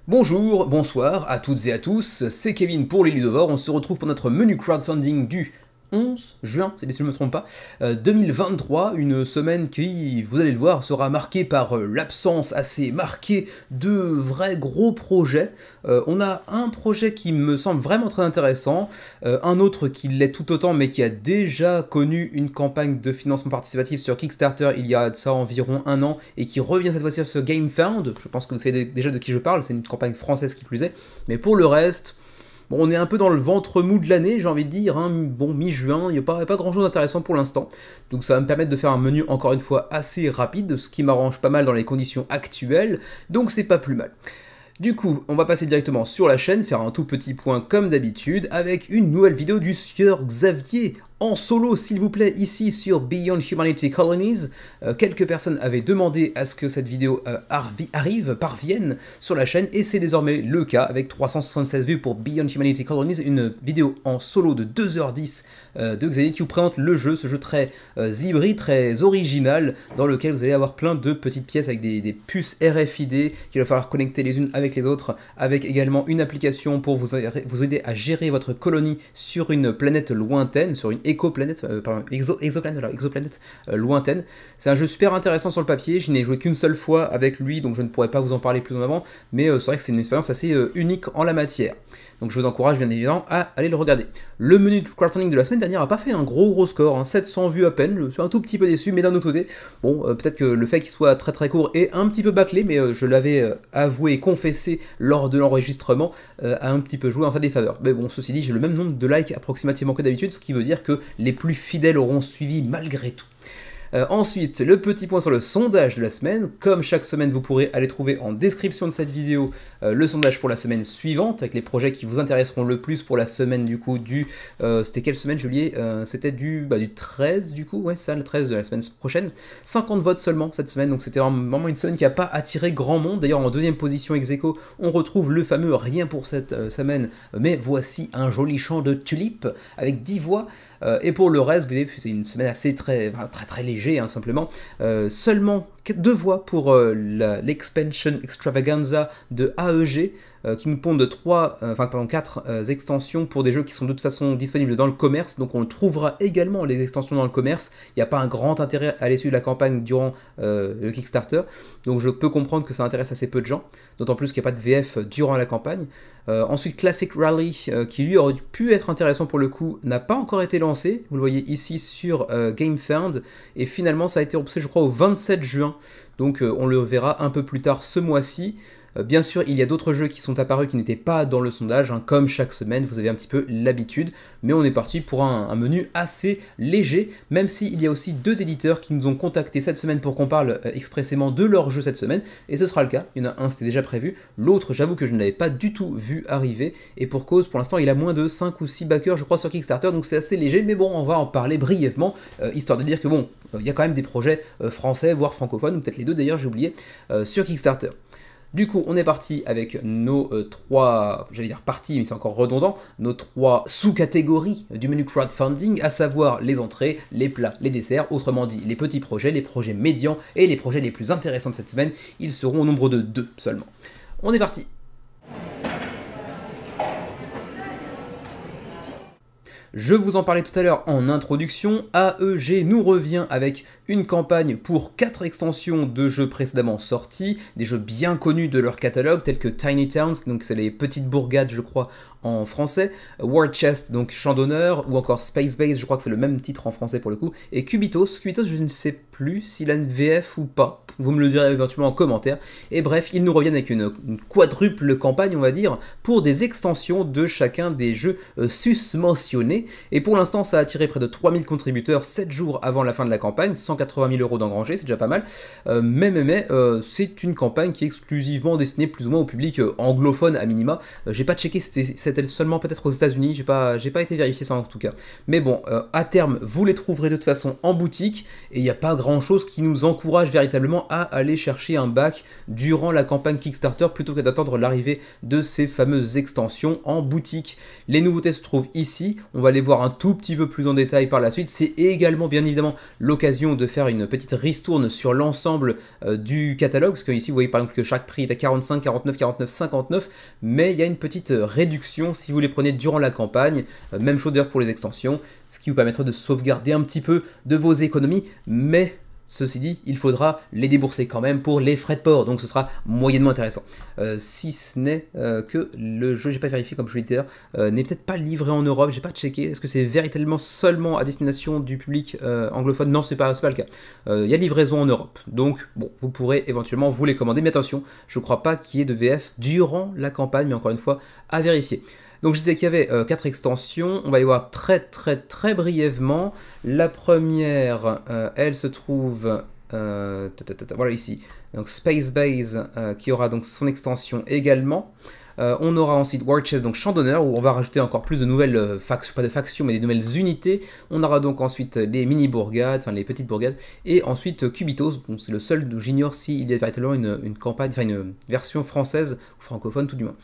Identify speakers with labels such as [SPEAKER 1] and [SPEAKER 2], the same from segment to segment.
[SPEAKER 1] Bonjour, bonsoir à toutes et à tous, c'est Kevin pour les Ludovores, on se retrouve pour notre menu crowdfunding du 11 juin, si je ne me trompe pas, 2023, une semaine qui, vous allez le voir, sera marquée par l'absence assez marquée de vrais gros projets. On a un projet qui me semble vraiment très intéressant, un autre qui l'est tout autant mais qui a déjà connu une campagne de financement participatif sur Kickstarter il y a de ça environ un an et qui revient cette fois-ci sur GameFound. Je pense que vous savez déjà de qui je parle, c'est une campagne française qui plus est, mais pour le reste... Bon, on est un peu dans le ventre mou de l'année, j'ai envie de dire, hein. Bon, mi-juin, il n'y a pas grand chose d'intéressant pour l'instant, donc ça va me permettre de faire un menu encore une fois assez rapide, ce qui m'arrange pas mal dans les conditions actuelles, donc c'est pas plus mal. Du coup, on va passer directement sur la chaîne, faire un tout petit point comme d'habitude, avec une nouvelle vidéo du sieur Xavier, en solo s'il vous plaît, ici sur Beyond Humanity Colonies. Quelques personnes avaient demandé à ce que cette vidéo parvienne sur la chaîne, et c'est désormais le cas, avec 376 vues pour Beyond Humanity Colonies, une vidéo en solo de 2h10 de Xavier qui vous présente le jeu, ce jeu très hybride, très original, dans lequel vous allez avoir plein de petites pièces avec des puces RFID qu'il va falloir connecter les unes avec les autres, avec également une application pour vous aider à gérer votre colonie sur une planète lointaine, sur une exoplanète lointaine. C'est un jeu super intéressant sur le papier, je n'ai joué qu'une seule fois avec lui, donc je ne pourrais pas vous en parler plus en avant, mais c'est vrai que c'est une expérience assez unique en la matière. Donc je vous encourage bien évidemment à aller le regarder. Le menu de crowdfunding de la semaine dernière n'a pas fait un gros score, hein, 700 vues à peine, je suis un tout petit peu déçu, mais d'un autre côté, bon, peut-être que le fait qu'il soit très court est un petit peu bâclé, mais je l'avais avoué et confessé lors de l'enregistrement, a un petit peu joué en sa défaveur. Mais bon, ceci dit, j'ai le même nombre de likes approximativement que d'habitude, ce qui veut dire que les plus fidèles auront suivi malgré tout. Ensuite, le petit point sur le sondage de la semaine. Comme chaque semaine, vous pourrez aller trouver en description de cette vidéo le sondage pour la semaine suivante, avec les projets qui vous intéresseront le plus pour la semaine du coup du... c'était quelle semaine, j'ai oublié, c'était du 13 du coup, ouais, ça, le 13 de la semaine prochaine. 50 votes seulement cette semaine, donc c'était vraiment une semaine qui n'a pas attiré grand monde. D'ailleurs, en deuxième position ex aequo, on retrouve le fameux rien pour cette semaine, mais voici un joli champ de tulipes avec 10 voix. Et pour le reste, vous voyez, c'est une semaine assez très léger, hein, simplement. Seulement 2 voix pour l'expansion extravaganza de AEG, qui nous pondent 4 extensions pour des jeux qui sont de toute façon disponibles dans le commerce, donc on le trouvera également les extensions dans le commerce. Il n'y a pas un grand intérêt à aller suivre la campagne durant le Kickstarter, donc je peux comprendre que ça intéresse assez peu de gens, d'autant plus qu'il n'y a pas de VF durant la campagne. Ensuite, Classic Rally, qui lui aurait pu être intéressant pour le coup, n'a pas encore été lancé, vous le voyez ici sur GameFound, et finalement ça a été repoussé je crois au 27 juin, donc on le verra un peu plus tard ce mois-ci. Bien sûr, il y a d'autres jeux qui sont apparus qui n'étaient pas dans le sondage, hein, comme chaque semaine, vous avez un petit peu l'habitude, mais on est parti pour un menu assez léger, même s'il y a aussi 2 éditeurs qui nous ont contactés cette semaine pour qu'on parle expressément de leur jeu cette semaine, et ce sera le cas. Il y en a un, c'était déjà prévu, l'autre, j'avoue que je ne l'avais pas du tout vu arriver, et pour cause, pour l'instant, il a moins de 5 ou 6 backers, je crois, sur Kickstarter, donc c'est assez léger, mais bon, on va en parler brièvement, histoire de dire que bon, il y a quand même des projets français, voire francophones, ou peut-être les deux d'ailleurs, j'ai oublié, sur Kickstarter. Du coup, on est parti avec nos 3, j'allais dire parties, mais c'est encore redondant, nos 3 sous-catégories du menu crowdfunding, à savoir les entrées, les plats, les desserts, autrement dit les petits projets, les projets médians et les projets les plus intéressants de cette semaine. Ils seront au nombre de 2 seulement. On est parti. Je vous en parlais tout à l'heure en introduction, AEG nous revient avec une campagne pour 4 extensions de jeux précédemment sortis, des jeux bien connus de leur catalogue, tels que Tiny Towns, donc c'est les petites bourgades je crois en français, War Chest, donc Champ d'honneur, ou encore Space Base, je crois que c'est le même titre en français pour le coup, et Cubitos, je ne sais plus s'il a une VF ou pas, vous me le direz éventuellement en commentaire, et bref, ils nous reviennent avec une quadruple campagne on va dire, pour des extensions de chacun des jeux susmentionnés, et pour l'instant ça a attiré près de 3000 contributeurs 7 jours avant la fin de la campagne, 180 000 € d'engrangés, c'est déjà pas mal, mais c'est une campagne qui est exclusivement destinée plus ou moins au public anglophone à minima. J'ai pas checké si c'était est-elle seulement peut-être aux États-Unis? J'ai pas été vérifier ça en tout cas. Mais bon, à terme, vous les trouverez de toute façon en boutique et il n'y a pas grand-chose qui nous encourage véritablement à aller chercher un bac durant la campagne Kickstarter plutôt que d'attendre l'arrivée de ces fameuses extensions en boutique. Les nouveautés se trouvent ici. On va les voir un tout petit peu plus en détail par la suite. C'est également bien évidemment l'occasion de faire une petite ristourne sur l'ensemble du catalogue, parce que ici vous voyez par exemple que chaque prix est à 45, 49, 49, 59, mais il y a une petite réduction si vous les prenez durant la campagne. Même chose d'ailleurs pour les extensions, ce qui vous permettra de sauvegarder un petit peu de vos économies, mais ceci dit, il faudra les débourser quand même pour les frais de port, donc ce sera moyennement intéressant. Si ce n'est que le jeu, j'ai pas vérifié comme je l'ai dit n'est peut-être pas livré en Europe, j'ai pas checké. Est-ce que c'est véritablement seulement à destination du public anglophone? Non, c'est pas le cas. Il y a livraison en Europe, donc bon, vous pourrez éventuellement vous les commander, mais attention, je crois pas qu'il y ait de VF durant la campagne, mais encore une fois, à vérifier. Donc je disais qu'il y avait 4 extensions, on va les voir très brièvement. La première, elle se trouve voilà ici, donc Space Base qui aura donc son extension également. On aura ensuite War Chest, donc Champ d'honneur, où on va rajouter encore plus de nouvelles factions, pas de factions, mais des nouvelles unités. On aura donc ensuite les mini-bourgades, enfin les petites bourgades, et ensuite Cubitos, bon, c'est le seul d'où j'ignore s'il y a véritablement une campagne, enfin une version française, ou francophone tout du moins.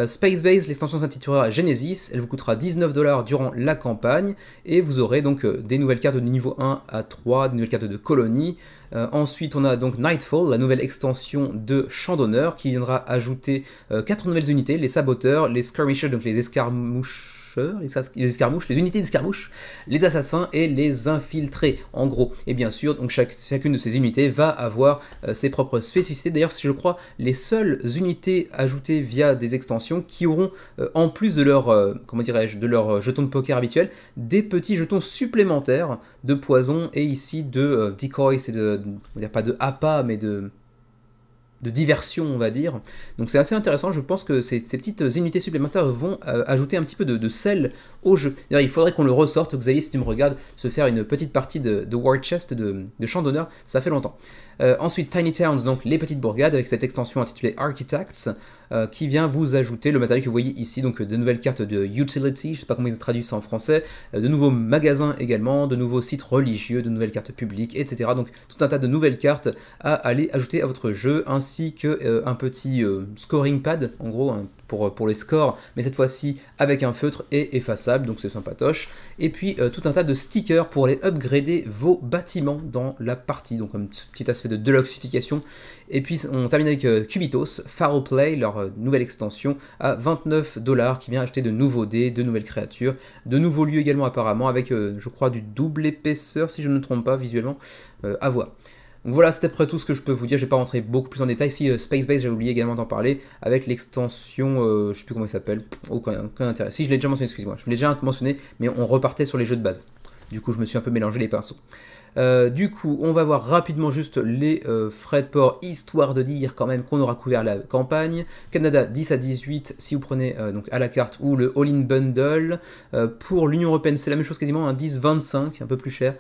[SPEAKER 1] Space Base, l'extension s'intitulera Genesis, elle vous coûtera 19 $ durant la campagne, et vous aurez donc des nouvelles cartes de niveau 1 à 3, des nouvelles cartes de colonie. Ensuite on a donc Nightfall, la nouvelle extension de Champ d'honneur, qui viendra ajouter 4 nouvelles unités, les saboteurs, les skirmishers, donc les escarmouches, les unités d'escarmouches, les assassins et les infiltrés, en gros. Et bien sûr, donc chacune de ces unités va avoir ses propres spécificités. D'ailleurs, c'est je crois les seules unités ajoutées via des extensions qui auront, en plus de leur, comment dirais-je, de leur jetons de poker habituel, des petits jetons supplémentaires de poison et ici de decoy, c'est de, on va dire pas de appât, mais de diversion, on va dire. Donc c'est assez intéressant, je pense que ces petites unités supplémentaires vont ajouter un petit peu de sel au jeu. D'ailleurs, il faudrait qu'on le ressorte, Xavier, si tu me regardes, se faire une petite partie de War Chest, de Champ d'honneur, ça fait longtemps. Ensuite, Tiny Towns, donc les petites bourgades, avec cette extension intitulée Architects, qui vient vous ajouter le matériel que vous voyez ici, donc de nouvelles cartes de utility, je ne sais pas comment ils traduisent ça en français, de nouveaux magasins également, de nouveaux sites religieux, de nouvelles cartes publiques, etc. Donc tout un tas de nouvelles cartes à aller ajouter à votre jeu, ainsi que un petit scoring pad, en gros, hein, pour les scores, mais cette fois-ci avec un feutre et effaçable, donc c'est sympatoche. Et puis tout un tas de stickers pour aller upgrader vos bâtiments dans la partie, donc un petit aspect de deluxification. Et puis on termine avec Cubitos, Foul Play, leur nouvelle extension à 29 $, qui vient acheter de nouveaux dés, de nouvelles créatures, de nouveaux lieux également apparemment, avec je crois du double épaisseur si je ne me trompe pas visuellement, à voir. Donc voilà, c'était à peu près tout ce que je peux vous dire, je ne vais pas rentrer beaucoup plus en détail. Si Space Base, j'avais oublié également d'en parler, avec l'extension, je ne sais plus comment il s'appelle, aucun intérêt. Si, je l'ai déjà mentionné, excusez-moi, je l'ai déjà mentionné, mais on repartait sur les jeux de base. Du coup, je me suis un peu mélangé les pinceaux. Du coup, on va voir rapidement juste les frais de port, histoire de dire quand même qu'on aura couvert la campagne. Canada 10 à 18 si vous prenez donc à la carte, ou le All-in Bundle. Pour l'Union Européenne, c'est la même chose quasiment, un 10-25, un peu plus cher.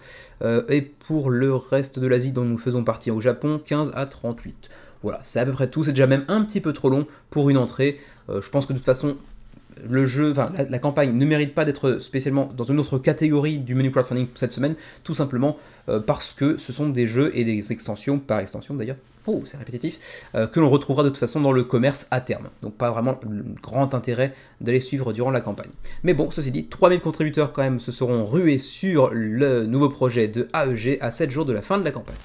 [SPEAKER 1] Et pour le reste de l'Asie dont nous faisons partie, au Japon, 15 à 38. Voilà, c'est à peu près tout, c'est déjà même un petit peu trop long pour une entrée. Je pense que de toute façon, le jeu, enfin la campagne ne mérite pas d'être spécialement dans une autre catégorie du menu crowdfunding cette semaine, tout simplement parce que ce sont des jeux et des extensions, par extension d'ailleurs, oh c'est répétitif, que l'on retrouvera de toute façon dans le commerce à terme. Donc pas vraiment le grand intérêt d'aller suivre durant la campagne. Mais bon, ceci dit, 3000 contributeurs quand même se seront rués sur le nouveau projet de AEG à 7 jours de la fin de la campagne.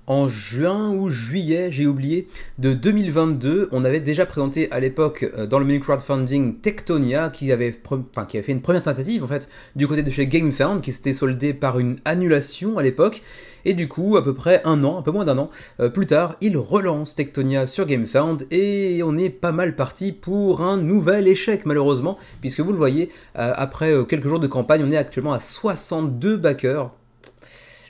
[SPEAKER 1] En juin ou juillet, j'ai oublié, de 2022, on avait déjà présenté à l'époque dans le menu crowdfunding Tectonia, qui avait fait une première tentative en fait du côté de chez GameFound, qui s'était soldée par une annulation à l'époque. Et du coup, à peu près un peu moins d'un an plus tard, il relance Tectonia sur GameFound et on est pas mal parti pour un nouvel échec malheureusement, puisque vous le voyez, après quelques jours de campagne, on est actuellement à 62 backers.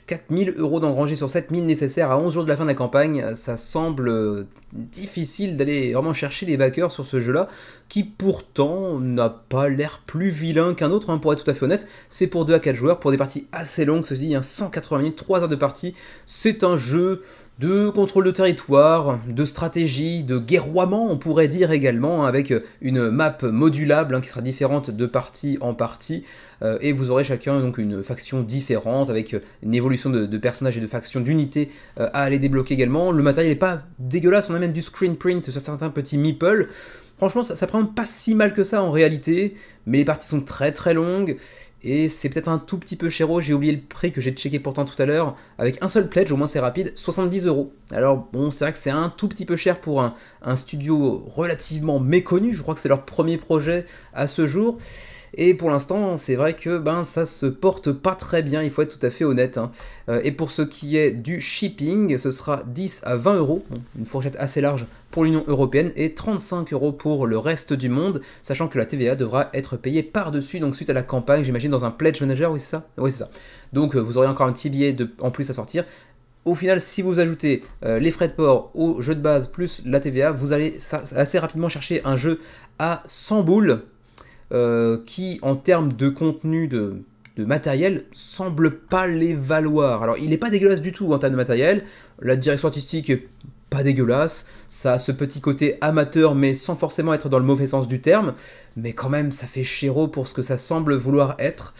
[SPEAKER 1] 4000 € d'engrangés sur 7000 nécessaires à 11 jours de la fin de la campagne, ça semble difficile d'aller vraiment chercher les backers sur ce jeu-là, qui pourtant n'a pas l'air plus vilain qu'un autre, hein, pour être tout à fait honnête. C'est pour 2 à 4 joueurs, pour des parties assez longues, ceci, 180 minutes, 3 heures de partie. C'est un jeu de contrôle de territoire, de stratégie, de guerroiement, on pourrait dire également, avec une map modulable qui sera différente de partie en partie, et vous aurez chacun donc une faction différente, avec une évolution de personnages et de factions d'unités à aller débloquer également. Le matériel n'est pas dégueulasse, on a même du screen print sur certains petits meeples. Franchement, ça présente pas si mal que ça en réalité, mais les parties sont très très longues, et c'est peut-être un tout petit peu chéro, j'ai oublié le prix que j'ai checké pourtant tout à l'heure, avec un seul pledge, au moins c'est rapide, 70 €. Alors bon, c'est vrai que c'est un tout petit peu cher pour un studio relativement méconnu, je crois que c'est leur premier projet à ce jour, et pour l'instant, c'est vrai que ça se porte pas très bien, il faut être tout à fait honnête. Et pour ce qui est du shipping, ce sera 10 à 20 €, une fourchette assez large pour l'Union Européenne, et 35 € pour le reste du monde, sachant que la TVA devra être payée par-dessus, donc suite à la campagne, j'imagine dans un Pledge Manager, oui c'est ça? Oui c'est ça. Donc vous aurez encore un petit billet en plus à sortir. Au final, si vous ajoutez les frais de port au jeu de base plus la TVA, vous allez assez rapidement chercher un jeu à 100 boules, qui en termes de contenu de matériel semble pas les valoir. Alors il n'est pas dégueulasse du tout en termes de matériel, la direction artistique est pas dégueulasse, ça a ce petit côté amateur mais sans forcément être dans le mauvais sens du terme, mais quand même ça fait chéro pour ce que ça semble vouloir être.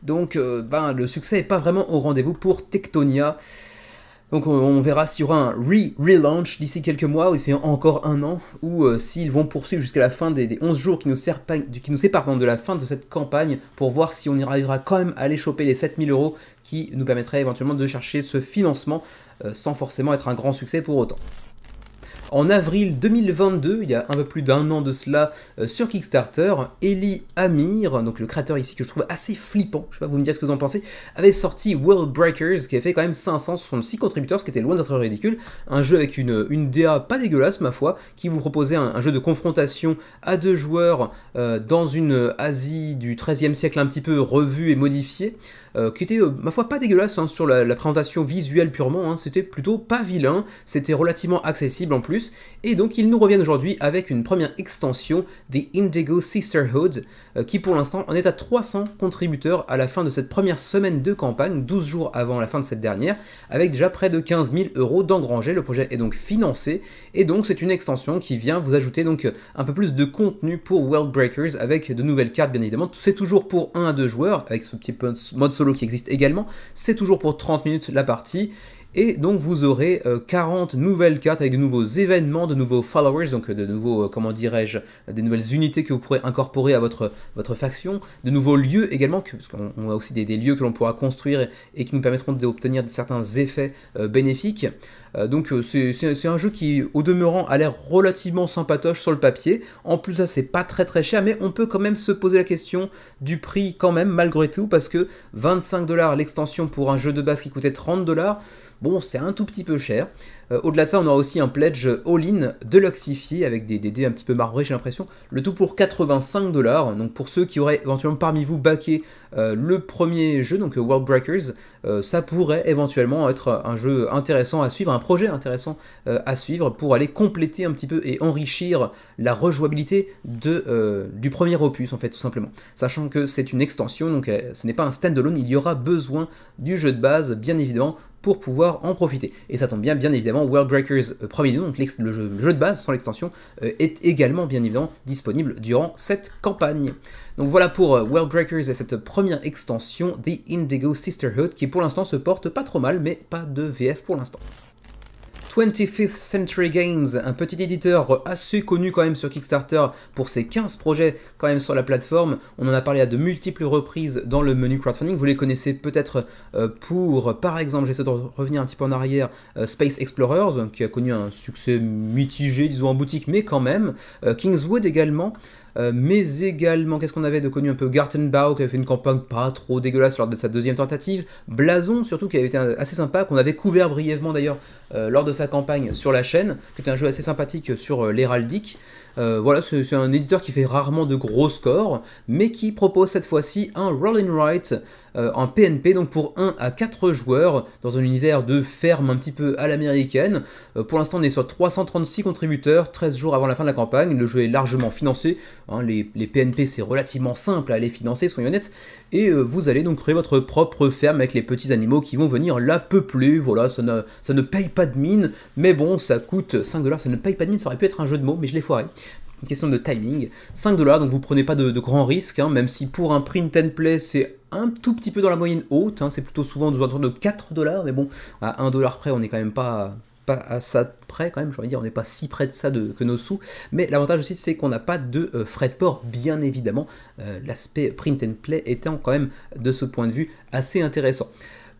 [SPEAKER 1] Donc le succès n'est pas vraiment au rendez-vous pour Tectonia. Donc on verra s'il y aura un relaunch d'ici quelques mois, ou c'est encore un an, ou s'ils vont poursuivre jusqu'à la fin des 11 jours qui nous séparent de la fin de cette campagne, pour voir si on y arrivera quand même à aller choper les 7000 € qui nous permettraient éventuellement de chercher ce financement, sans forcément être un grand succès pour autant. En avril 2022, il y a un peu plus d'un an de cela, sur Kickstarter, Eli Amir, donc le créateur ici que je trouve assez flippant, je sais pas, vous me direz ce que vous en pensez, avait sorti World Breakers, qui a fait quand même 566 contributeurs, ce qui était loin d'être ridicule, un jeu avec une DA pas dégueulasse ma foi, qui vous proposait un jeu de confrontation à 2 joueurs dans une Asie du XIIIe siècle un petit peu revue et modifiée, qui était ma foi pas dégueulasse sur la présentation visuelle purement, c'était plutôt pas vilain, c'était relativement accessible en plus, et donc ils nous reviennent aujourd'hui avec une première extension des Indigo Sisterhood, qui pour l'instant en est à 300 contributeurs à la fin de cette première semaine de campagne, 12 jours avant la fin de cette dernière, avec déjà près de 15 000 € d'engrangés. Le projet est donc financé, et donc c'est une extension qui vient vous ajouter donc un peu plus de contenu pour World Breakers, avec de nouvelles cartes bien évidemment. C'est toujours pour 1 à 2 joueurs, avec ce petit mode solo qui existe également, c'est toujours pour 30 minutes la partie, et donc vous aurez 40 nouvelles cartes avec de nouveaux événements, de nouveaux followers, donc de nouveaux, comment dirais-je, des nouvelles unités que vous pourrez incorporer à votre faction, de nouveaux lieux également, parce qu'on a aussi des lieux que l'on pourra construire et qui nous permettront d'obtenir certains effets bénéfiques. Donc c'est un jeu qui, au demeurant, a l'air relativement sympatoche sur le papier. En plus, ça c'est pas très cher, mais on peut quand même se poser la question du prix quand même, malgré tout, parce que 25 $ l'extension pour un jeu de base qui coûtait 30 $, bon, c'est un tout petit peu cher. Au-delà de ça, on aura aussi un pledge all-in deluxifié avec des dés un petit peu marbrés, j'ai l'impression. Le tout pour 85 $. Donc pour ceux qui auraient éventuellement parmi vous backé le premier jeu, donc World Breakers, ça pourrait éventuellement être un jeu intéressant à suivre, un projet intéressant à suivre pour aller compléter un petit peu et enrichir la rejouabilité du premier opus, en fait, tout simplement. Sachant que c'est une extension, donc ce n'est pas un stand-alone, il y aura besoin du jeu de base, bien évidemment, pour pouvoir en profiter. Et ça tombe bien évidemment, World Breakers premier niveau, donc le jeu de base sans l'extension, est également bien évidemment disponible durant cette campagne. Donc voilà pour World Breakers et cette première extension des Indigo Sisterhood, qui pour l'instant se porte pas trop mal, mais pas de VF pour l'instant. 25th Century Games, un petit éditeur assez connu quand même sur Kickstarter pour ses 15 projets quand même sur la plateforme. On en a parlé à de multiples reprises dans le menu crowdfunding. Vous les connaissez peut-être pour, par exemple, j'essaie de revenir un petit peu en arrière, Space Explorers, qui a connu un succès mitigé, disons en boutique, mais quand même. Kingswood également. Mais également, qu'est-ce qu'on avait de connu un peu, Gartenbau, qui avait fait une campagne pas trop dégueulasse lors de sa deuxième tentative, Blason surtout, qui avait été assez sympa, qu'on avait couvert brièvement d'ailleurs lors de sa campagne sur la chaîne, qui était un jeu assez sympathique sur l'héraldique. Voilà, c'est un éditeur qui fait rarement de gros scores, mais qui propose cette fois-ci un Roll and Write en PNP, donc pour 1 à 4 joueurs, dans un univers de ferme un petit peu à l'américaine. Pour l'instant, on est sur 336 contributeurs, 13 jours avant la fin de la campagne. Le jeu est largement financé. Hein, les PNP, c'est relativement simple à les financer, soyons honnêtes. Et vous allez donc créer votre propre ferme avec les petits animaux qui vont venir la peupler. Voilà, ça ne paye pas de mine, mais bon, ça coûte 5$. Ça ne paye pas de mine, ça aurait pu être un jeu de mots, mais je l'ai foiré. Une question de timing. 5$, donc vous prenez pas de grands risques, hein, même si pour un print and play, c'est un tout petit peu dans la moyenne haute. Hein, c'est plutôt souvent autour de 4$, mais bon, à 1$ près, on n'est quand même pas à ça près quand même, j'ai envie de dire, on n'est pas si près de ça que nos sous, mais l'avantage aussi c'est qu'on n'a pas de frais de port, bien évidemment, l'aspect print and play étant quand même de ce point de vue assez intéressant.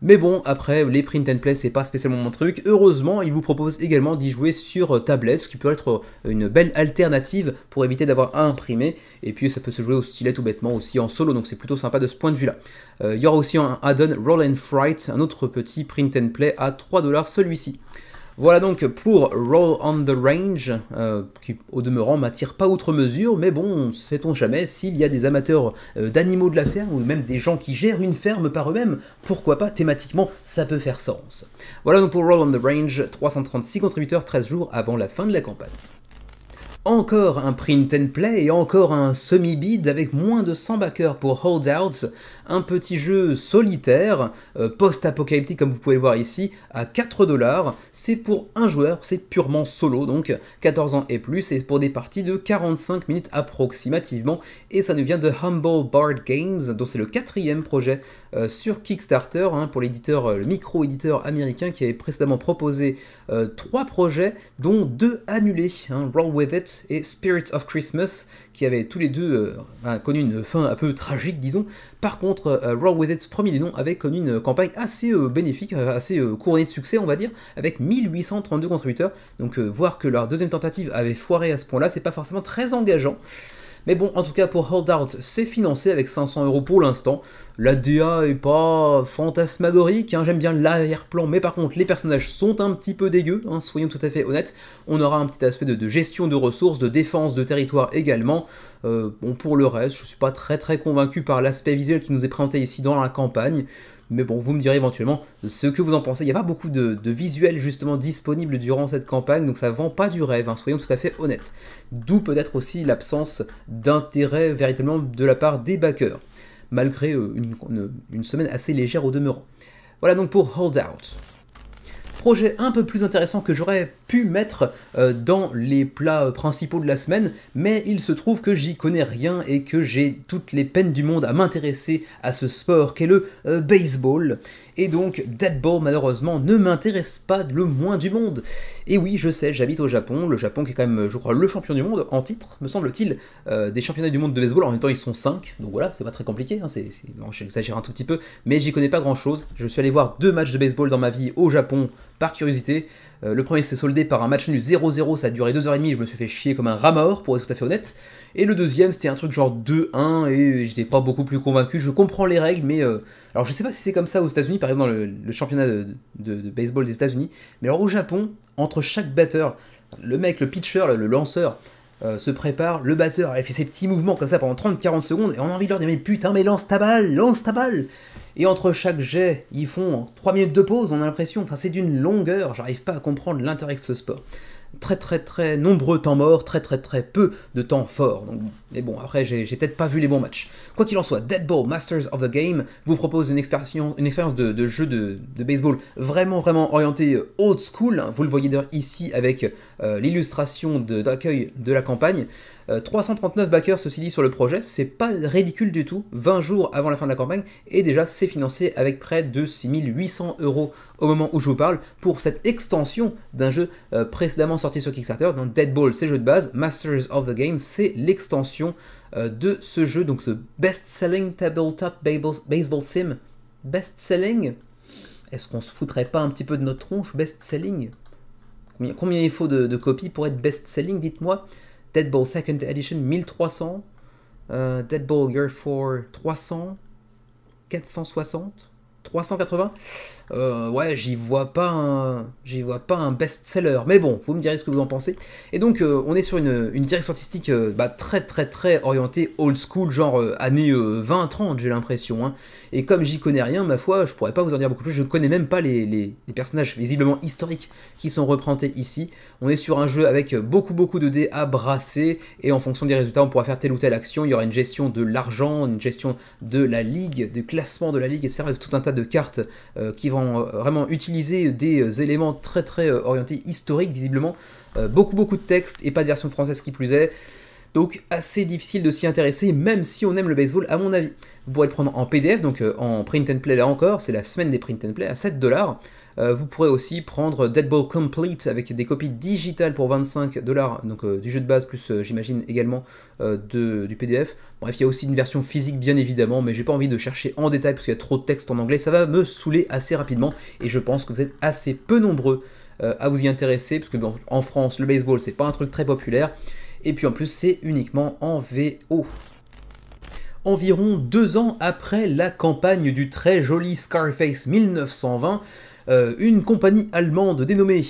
[SPEAKER 1] Mais bon, après, les print and play, c'est pas spécialement mon truc. Heureusement, ils vous proposent également d'y jouer sur tablette, ce qui peut être une belle alternative pour éviter d'avoir à imprimer. Et puis, ça peut se jouer au stylet tout bêtement aussi en solo, donc c'est plutôt sympa de ce point de vue-là. Il y aura aussi un add-on Roll and Write, un autre petit print and play à 3$ celui-ci. Voilà donc pour Roll on the Range, qui au demeurant m'attire pas outre mesure, mais bon, sait-on jamais, s'il y a des amateurs d'animaux de la ferme, ou même des gens qui gèrent une ferme par eux-mêmes, pourquoi pas, thématiquement, ça peut faire sens. Voilà donc pour Roll on the Range, 336 contributeurs, 13 jours avant la fin de la campagne. Encore un print and play et encore un semi-bid avec moins de 100 backers pour Holdouts, un petit jeu solitaire, post-apocalyptique comme vous pouvez le voir ici, à 4$. C'est pour un joueur, c'est purement solo, donc 14 ans et plus, et pour des parties de 45 minutes approximativement, et ça nous vient de Humble Bard Games, dont c'est le 4e projet sur Kickstarter, hein, pour l'éditeur, le micro-éditeur américain qui avait précédemment proposé 3 projets, dont 2 annulés, hein, Roll With It et Spirits of Christmas, qui avaient tous les deux connu une fin un peu tragique, disons. Par contre, Roll With It, premier du nom, avait connu une campagne assez bénéfique, assez couronnée de succès, on va dire, avec 1832 contributeurs. Donc voir que leur deuxième tentative avait foiré à ce point-là, c'est pas forcément très engageant. Mais bon, en tout cas, pour Holdout, c'est financé avec 500€ pour l'instant. La DA est pas fantasmagorique, hein, j'aime bien l'arrière-plan, mais par contre, les personnages sont un petit peu dégueux, hein, soyons tout à fait honnêtes. On aura un petit aspect de gestion de ressources, de défense de territoire également. Bon, pour le reste, je suis pas très convaincu par l'aspect visuel qui nous est présenté ici dans la campagne. Mais bon, vous me direz éventuellement ce que vous en pensez. Il n'y a pas beaucoup de visuels justement disponibles durant cette campagne, donc ça vend pas du rêve, hein, soyons tout à fait honnêtes. D'où peut-être aussi l'absence d'intérêt véritablement de la part des backers, malgré une semaine assez légère au demeurant. Voilà donc pour Holdout. Projet un peu plus intéressant que j'aurais pu mettre dans les plats principaux de la semaine, mais il se trouve que j'y connais rien et que j'ai toutes les peines du monde à m'intéresser à ce sport qu'est le baseball. Et donc Dead Ball malheureusement ne m'intéresse pas le moins du monde. Et oui, je sais, j'habite au Japon, le Japon qui est quand même, je crois, le champion du monde en titre, me semble-t-il, des championnats du monde de baseball. En même temps, ils sont 5, donc voilà, c'est pas très compliqué, hein, bon, j'exagère un tout petit peu, mais j'y connais pas grand-chose. Je suis allé voir 2 matchs de baseball dans ma vie au Japon, par curiosité. Le premier s'est soldé par un match nul 0-0, ça a duré 2h30, je me suis fait chier comme un rat mort, pour être tout à fait honnête. Et le deuxième, c'était un truc genre 2-1, et j'étais pas beaucoup plus convaincu. Je comprends les règles, mais... alors je sais pas si c'est comme ça aux États-Unis, par exemple dans le championnat de baseball des États-Unis, mais alors au Japon, entre chaque batteur, le mec, le pitcher, le lanceur, se prépare, le batteur, il fait ses petits mouvements comme ça pendant 30-40 secondes, et on a envie de leur dire, mais putain, mais lance ta balle, lance ta balle. Et entre chaque jet, ils font 3 minutes de pause, on a l'impression, enfin c'est d'une longueur, j'arrive pas à comprendre l'intérêt de ce sport. Très nombreux temps morts, très peu de temps forts. Donc, mais bon, après, j'ai peut-être pas vu les bons matchs. Quoi qu'il en soit, Dead Ball Masters of the Game vous propose une expérience de jeu de baseball vraiment orientée old school. Vous le voyez d'ailleurs ici avec l'illustration d'accueil de la campagne. 339 backers, ceci dit, sur le projet, c'est pas ridicule du tout, 20 jours avant la fin de la campagne, et déjà c'est financé avec près de 6800€ au moment où je vous parle, pour cette extension d'un jeu précédemment sorti sur Kickstarter. Donc Dead Ball, c'est le jeu de base, Masters of the Game, c'est l'extension de ce jeu, donc le best-selling tabletop baseball sim. Best-selling? Est-ce qu'on se foutrait pas un petit peu de notre tronche, best-selling? Combien il faut de copies pour être best-selling, dites-moi? Dead Ball Second Edition 1300, Dead Ball Year 4 300, 460. 380. Ouais, j'y vois pas un best-seller, mais bon, vous me direz ce que vous en pensez. Et donc, on est sur une direction artistique très orientée old school, genre années 20-30, j'ai l'impression. Hein. Et comme j'y connais rien, ma foi, je pourrais pas vous en dire beaucoup plus, je connais même pas les personnages visiblement historiques qui sont représentés ici. On est sur un jeu avec beaucoup de dés à brasser, et en fonction des résultats, on pourra faire telle ou telle action. Il y aura une gestion de l'argent, une gestion de la ligue, du classement de la ligue, etc. Tout un tas de cartes qui vont vraiment utiliser des éléments très orientés historiques, visiblement. Beaucoup de texte et pas de version française qui plus est. Donc assez difficile de s'y intéresser, même si on aime le baseball, à mon avis. Vous pourrez le prendre en PDF, donc en print and play là encore, c'est la semaine des print and play à 7$. Vous pourrez aussi prendre Dead Ball Complete avec des copies digitales pour 25$, donc du jeu de base, plus j'imagine également du PDF. Bref, il y a aussi une version physique bien évidemment, mais j'ai pas envie de chercher en détail parce qu'il y a trop de texte en anglais, ça va me saouler assez rapidement, et je pense que vous êtes assez peu nombreux à vous y intéresser, parce que bon, en France, le baseball c'est pas un truc très populaire. Et puis en plus, c'est uniquement en VO. Environ 2 ans après la campagne du très joli Scarface 1920, une compagnie allemande dénommée...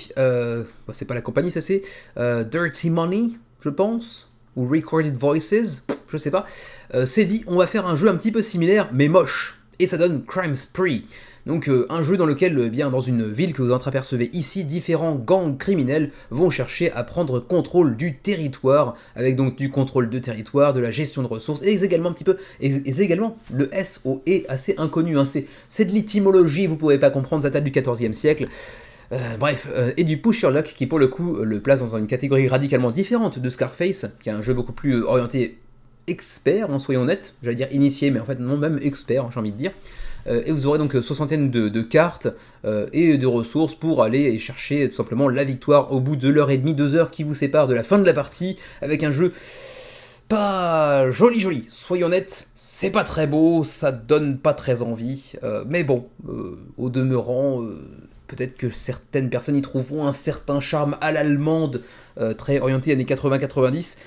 [SPEAKER 1] c'est pas la compagnie, ça c'est Dirty Money, je pense, ou Recorded Voices, je sais pas, s'est dit, on va faire un jeu un petit peu similaire, mais moche. Et ça donne Crime Spree. Donc un jeu dans lequel, bien dans une ville que vous entreapercevez ici, différents gangs criminels vont chercher à prendre contrôle du territoire, avec donc du contrôle de territoire, de la gestion de ressources, et également un petit peu, et également le SOE assez inconnu, hein, c'est de l'étymologie, vous pouvez pas comprendre, ça date du 14e siècle. Et du Push Your Luck qui pour le coup le place dans une catégorie radicalement différente de Scarface, qui est un jeu beaucoup plus orienté expert, en soyons honnêtes, j'allais dire initié, mais en fait non, même expert, j'ai envie de dire. Et vous aurez donc soixantaine de cartes et de ressources pour aller chercher tout simplement la victoire au bout de l'heure et demie, 2 heures qui vous séparent de la fin de la partie, avec un jeu pas joli, soyons honnêtes, c'est pas très beau, ça donne pas très envie, mais bon, au demeurant, peut-être que certaines personnes y trouveront un certain charme à l'allemande, très orienté années 80-90,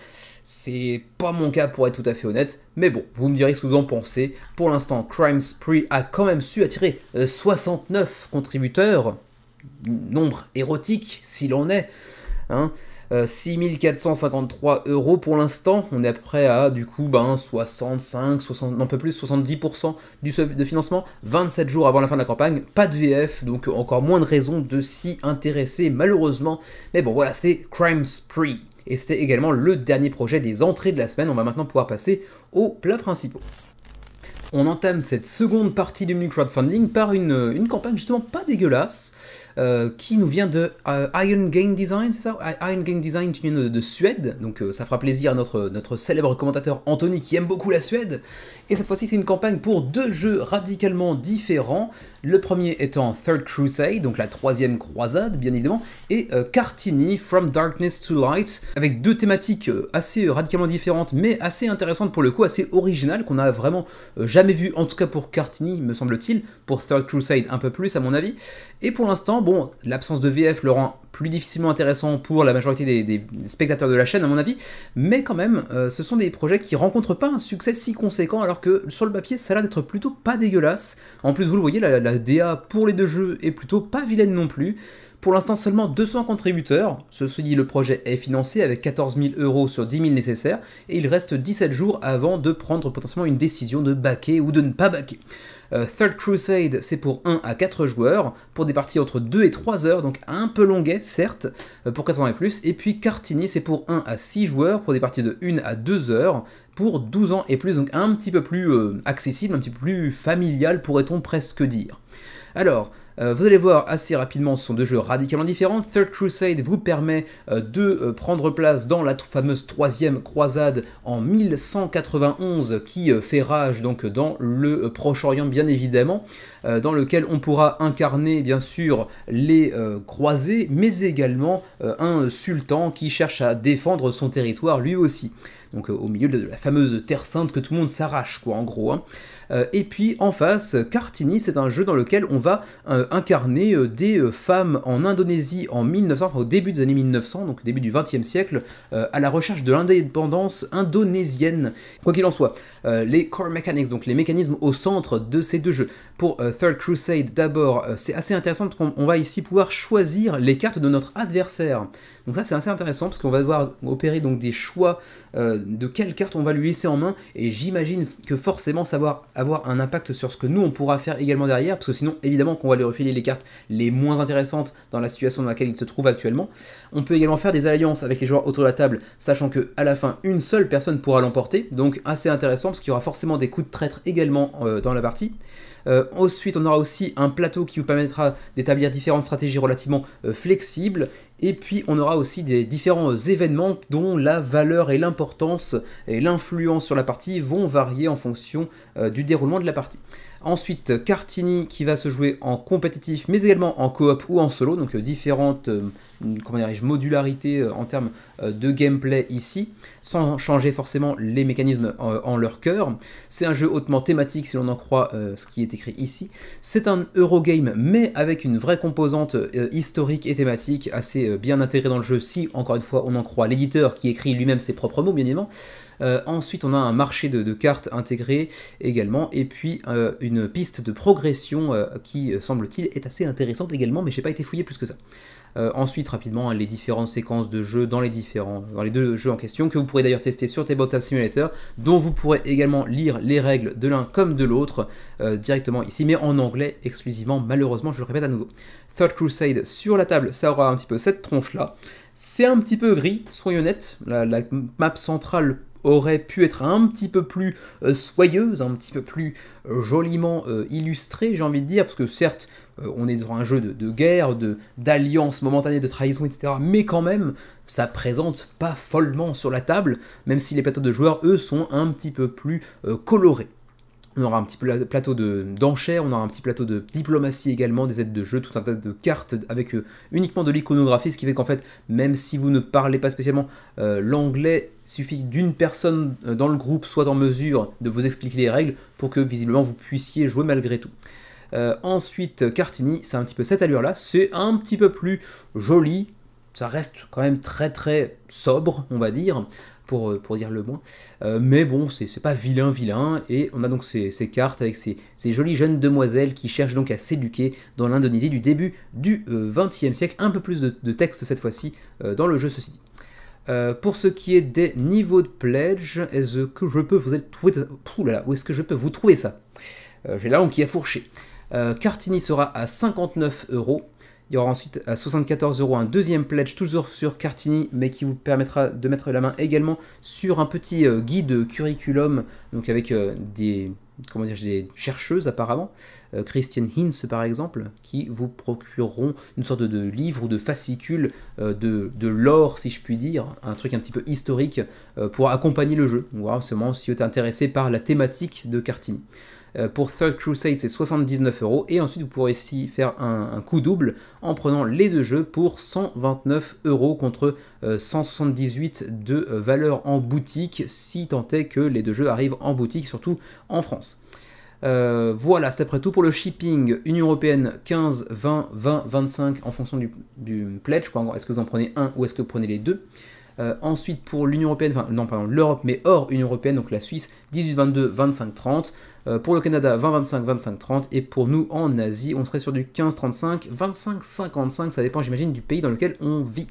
[SPEAKER 1] c'est pas mon cas pour être tout à fait honnête, mais bon, vous me direz ce que vous en pensez. Pour l'instant, Crime Spree a quand même su attirer 69 contributeurs, nombre érotique s'il en est, hein. 6453 € pour l'instant, on est à peu près à du coup 65, 60, non peu plus, 70% de financement, 27 jours avant la fin de la campagne, pas de VF, donc encore moins de raisons de s'y intéresser malheureusement, mais bon voilà, c'est Crime Spree. Et c'était également le dernier projet des entrées de la semaine. On va maintenant pouvoir passer aux plats principaux. On entame cette seconde partie du menu crowdfunding par une campagne justement pas dégueulasse, qui nous vient de Iron Game Design, c'est ça? Iron Game Design qui vient de Suède, donc ça fera plaisir à notre célèbre commentateur Anthony qui aime beaucoup la Suède. Et cette fois-ci c'est une campagne pour 2 jeux radicalement différents, le premier étant Third Crusade, donc la 3e croisade bien évidemment, et Cartini From Darkness to Light, avec 2 thématiques assez radicalement différentes, mais assez intéressantes pour le coup, assez originales, qu'on a vraiment jamais vu, en tout cas pour Cartini me semble-t-il, pour Third Crusade un peu plus à mon avis, et pour l'instant, bon, l'absence de VF le rend plus difficilement intéressant pour la majorité des spectateurs de la chaîne à mon avis, mais quand même, ce sont des projets qui rencontrent pas un succès si conséquent, alors que sur le papier ça a l'air d'être plutôt pas dégueulasse. En plus vous le voyez, la DA pour les 2 jeux est plutôt pas vilaine non plus. Pour l'instant seulement 200 contributeurs, ceci dit le projet est financé avec 14 000 € sur 10 000 nécessaires, et il reste 17 jours avant de prendre potentiellement une décision de backer ou de ne pas backer. Third Crusade, c'est pour 1 à 4 joueurs, pour des parties entre 2 et 3 heures, donc un peu longuet, certes, pour 4 ans et plus. Et puis Cartini, c'est pour 1 à 6 joueurs, pour des parties de 1 à 2 heures, pour 12 ans et plus, donc un petit peu plus accessible, un petit peu plus familial, pourrait-on presque dire. Alors, vous allez voir assez rapidement, ce sont 2 jeux radicalement différents. Third Crusade vous permet de prendre place dans la fameuse 3e croisade en 1191 qui fait rage donc dans le Proche-Orient bien évidemment, dans lequel on pourra incarner bien sûr les croisés, mais également un sultan qui cherche à défendre son territoire lui aussi. Donc au milieu de la fameuse Terre Sainte que tout le monde s'arrache, quoi, en gros. Hein. Et puis en face, Kartini, c'est un jeu dans lequel on va incarner des femmes en Indonésie en 1900, enfin, au début des années 1900, donc au début du XXe siècle, à la recherche de l'indépendance indonésienne. Quoi qu'il en soit, les core mechanics, donc les mécanismes au centre de ces deux jeux. Pour Third Crusade, d'abord, c'est assez intéressant parce qu'on va ici pouvoir choisir les cartes de notre adversaire. Donc ça c'est assez intéressant parce qu'on va devoir opérer donc des choix de quelles cartes on va lui laisser en main, et j'imagine que forcément ça va avoir un impact sur ce que nous on pourra faire également derrière, parce que sinon évidemment qu'on va lui refiler les cartes les moins intéressantes dans la situation dans laquelle il se trouve actuellement. On peut également faire des alliances avec les joueurs autour de la table, sachant que à la fin une seule personne pourra l'emporter, donc assez intéressant parce qu'il y aura forcément des coups de traître également dans la partie. Ensuite, on aura aussi un plateau qui vous permettra d'établir différentes stratégies relativement flexibles. Et puis, on aura aussi des différents événements dont la valeur et l'importance et l'influence sur la partie vont varier en fonction du déroulement de la partie. Ensuite, Kartini qui va se jouer en compétitif, mais également en coop ou en solo, donc différentes modularités en termes de gameplay ici, sans changer forcément les mécanismes en leur cœur. C'est un jeu hautement thématique si l'on en croit ce qui est écrit ici. C'est un Eurogame, mais avec une vraie composante historique et thématique assez bien intégrée dans le jeu, si encore une fois on en croit l'éditeur qui écrit lui-même ses propres mots bien évidemment. Ensuite on a un marché de cartes intégré également, et puis une piste de progression qui semble-t-il est assez intéressante également, mais je n'ai pas été fouillé plus que ça. Ensuite rapidement les différentes séquences de jeu dans les deux jeux en question, que vous pourrez d'ailleurs tester sur Tabletop Simulator, dont vous pourrez également lire les règles de l'un comme de l'autre directement ici, mais en anglais exclusivement, malheureusement, je le répète à nouveau. Third Crusade sur la table, ça aura un petit peu cette tronche là, c'est un petit peu gris, soyons honnêtes, la map centrale aurait pu être un petit peu plus soyeuse, un petit peu plus joliment illustrée, j'ai envie de dire, parce que certes, on est dans un jeu de guerre, d'alliance momentanée, de trahison, etc., mais quand même, ça présente pas follement sur la table, même si les plateaux de joueurs, eux, sont un petit peu plus colorés. On aura un petit plateau d'enchères, on aura un petit plateau de diplomatie également, des aides de jeu, tout un tas de cartes avec uniquement de l'iconographie, ce qui fait qu'en fait, même si vous ne parlez pas spécialement l'anglais, il suffit d'une personne dans le groupe soit en mesure de vous expliquer les règles pour que visiblement vous puissiez jouer malgré tout. Ensuite, Kartini, c'est un petit peu cette allure-là, c'est un petit peu plus joli, ça reste quand même très très sobre, on va dire, pour dire le moins, mais bon, c'est pas vilain, et on a donc ces cartes avec ces jolies jeunes demoiselles qui cherchent donc à s'éduquer dans l'Indonésie du début du XXe siècle, un peu plus de texte cette fois-ci dans le jeu, ceci dit. Pour ce qui est des niveaux de pledge, est-ce que je peux vous trouver ça? Où est-ce que je peux vous trouver ça? J'ai la langue qui a fourché. Kartini sera à 59 €. Il y aura ensuite à 74 € un deuxième pledge, toujours sur Kartini, mais qui vous permettra de mettre la main également sur un petit guide curriculum, donc avec des chercheuses apparemment, Christiane Hinz par exemple, qui vous procureront une sorte de livre ou de fascicule de lore, si je puis dire, un truc un petit peu historique pour accompagner le jeu. On verra seulement si vous êtes intéressé par la thématique de Kartini. Pour Third Crusade, c'est 79 €, et ensuite vous pourrez ici faire un coup double en prenant les deux jeux pour 129 € contre 178 de valeur en boutique, si tant est que les deux jeux arrivent en boutique, surtout en France. Voilà, c'est après tout pour le shipping. Union Européenne 15, 20, 20, 25 en fonction du pledge. Est-ce que vous en prenez un ou est-ce que vous prenez les deux? Ensuite pour l'Union Européenne, l'Europe mais hors Union Européenne, donc la Suisse 18, 22, 25, 30. Pour le Canada 20, 25, 25, 30. Et pour nous en Asie, on serait sur du 15, 35, 25, 55. Ça dépend, j'imagine, du pays dans lequel on vit.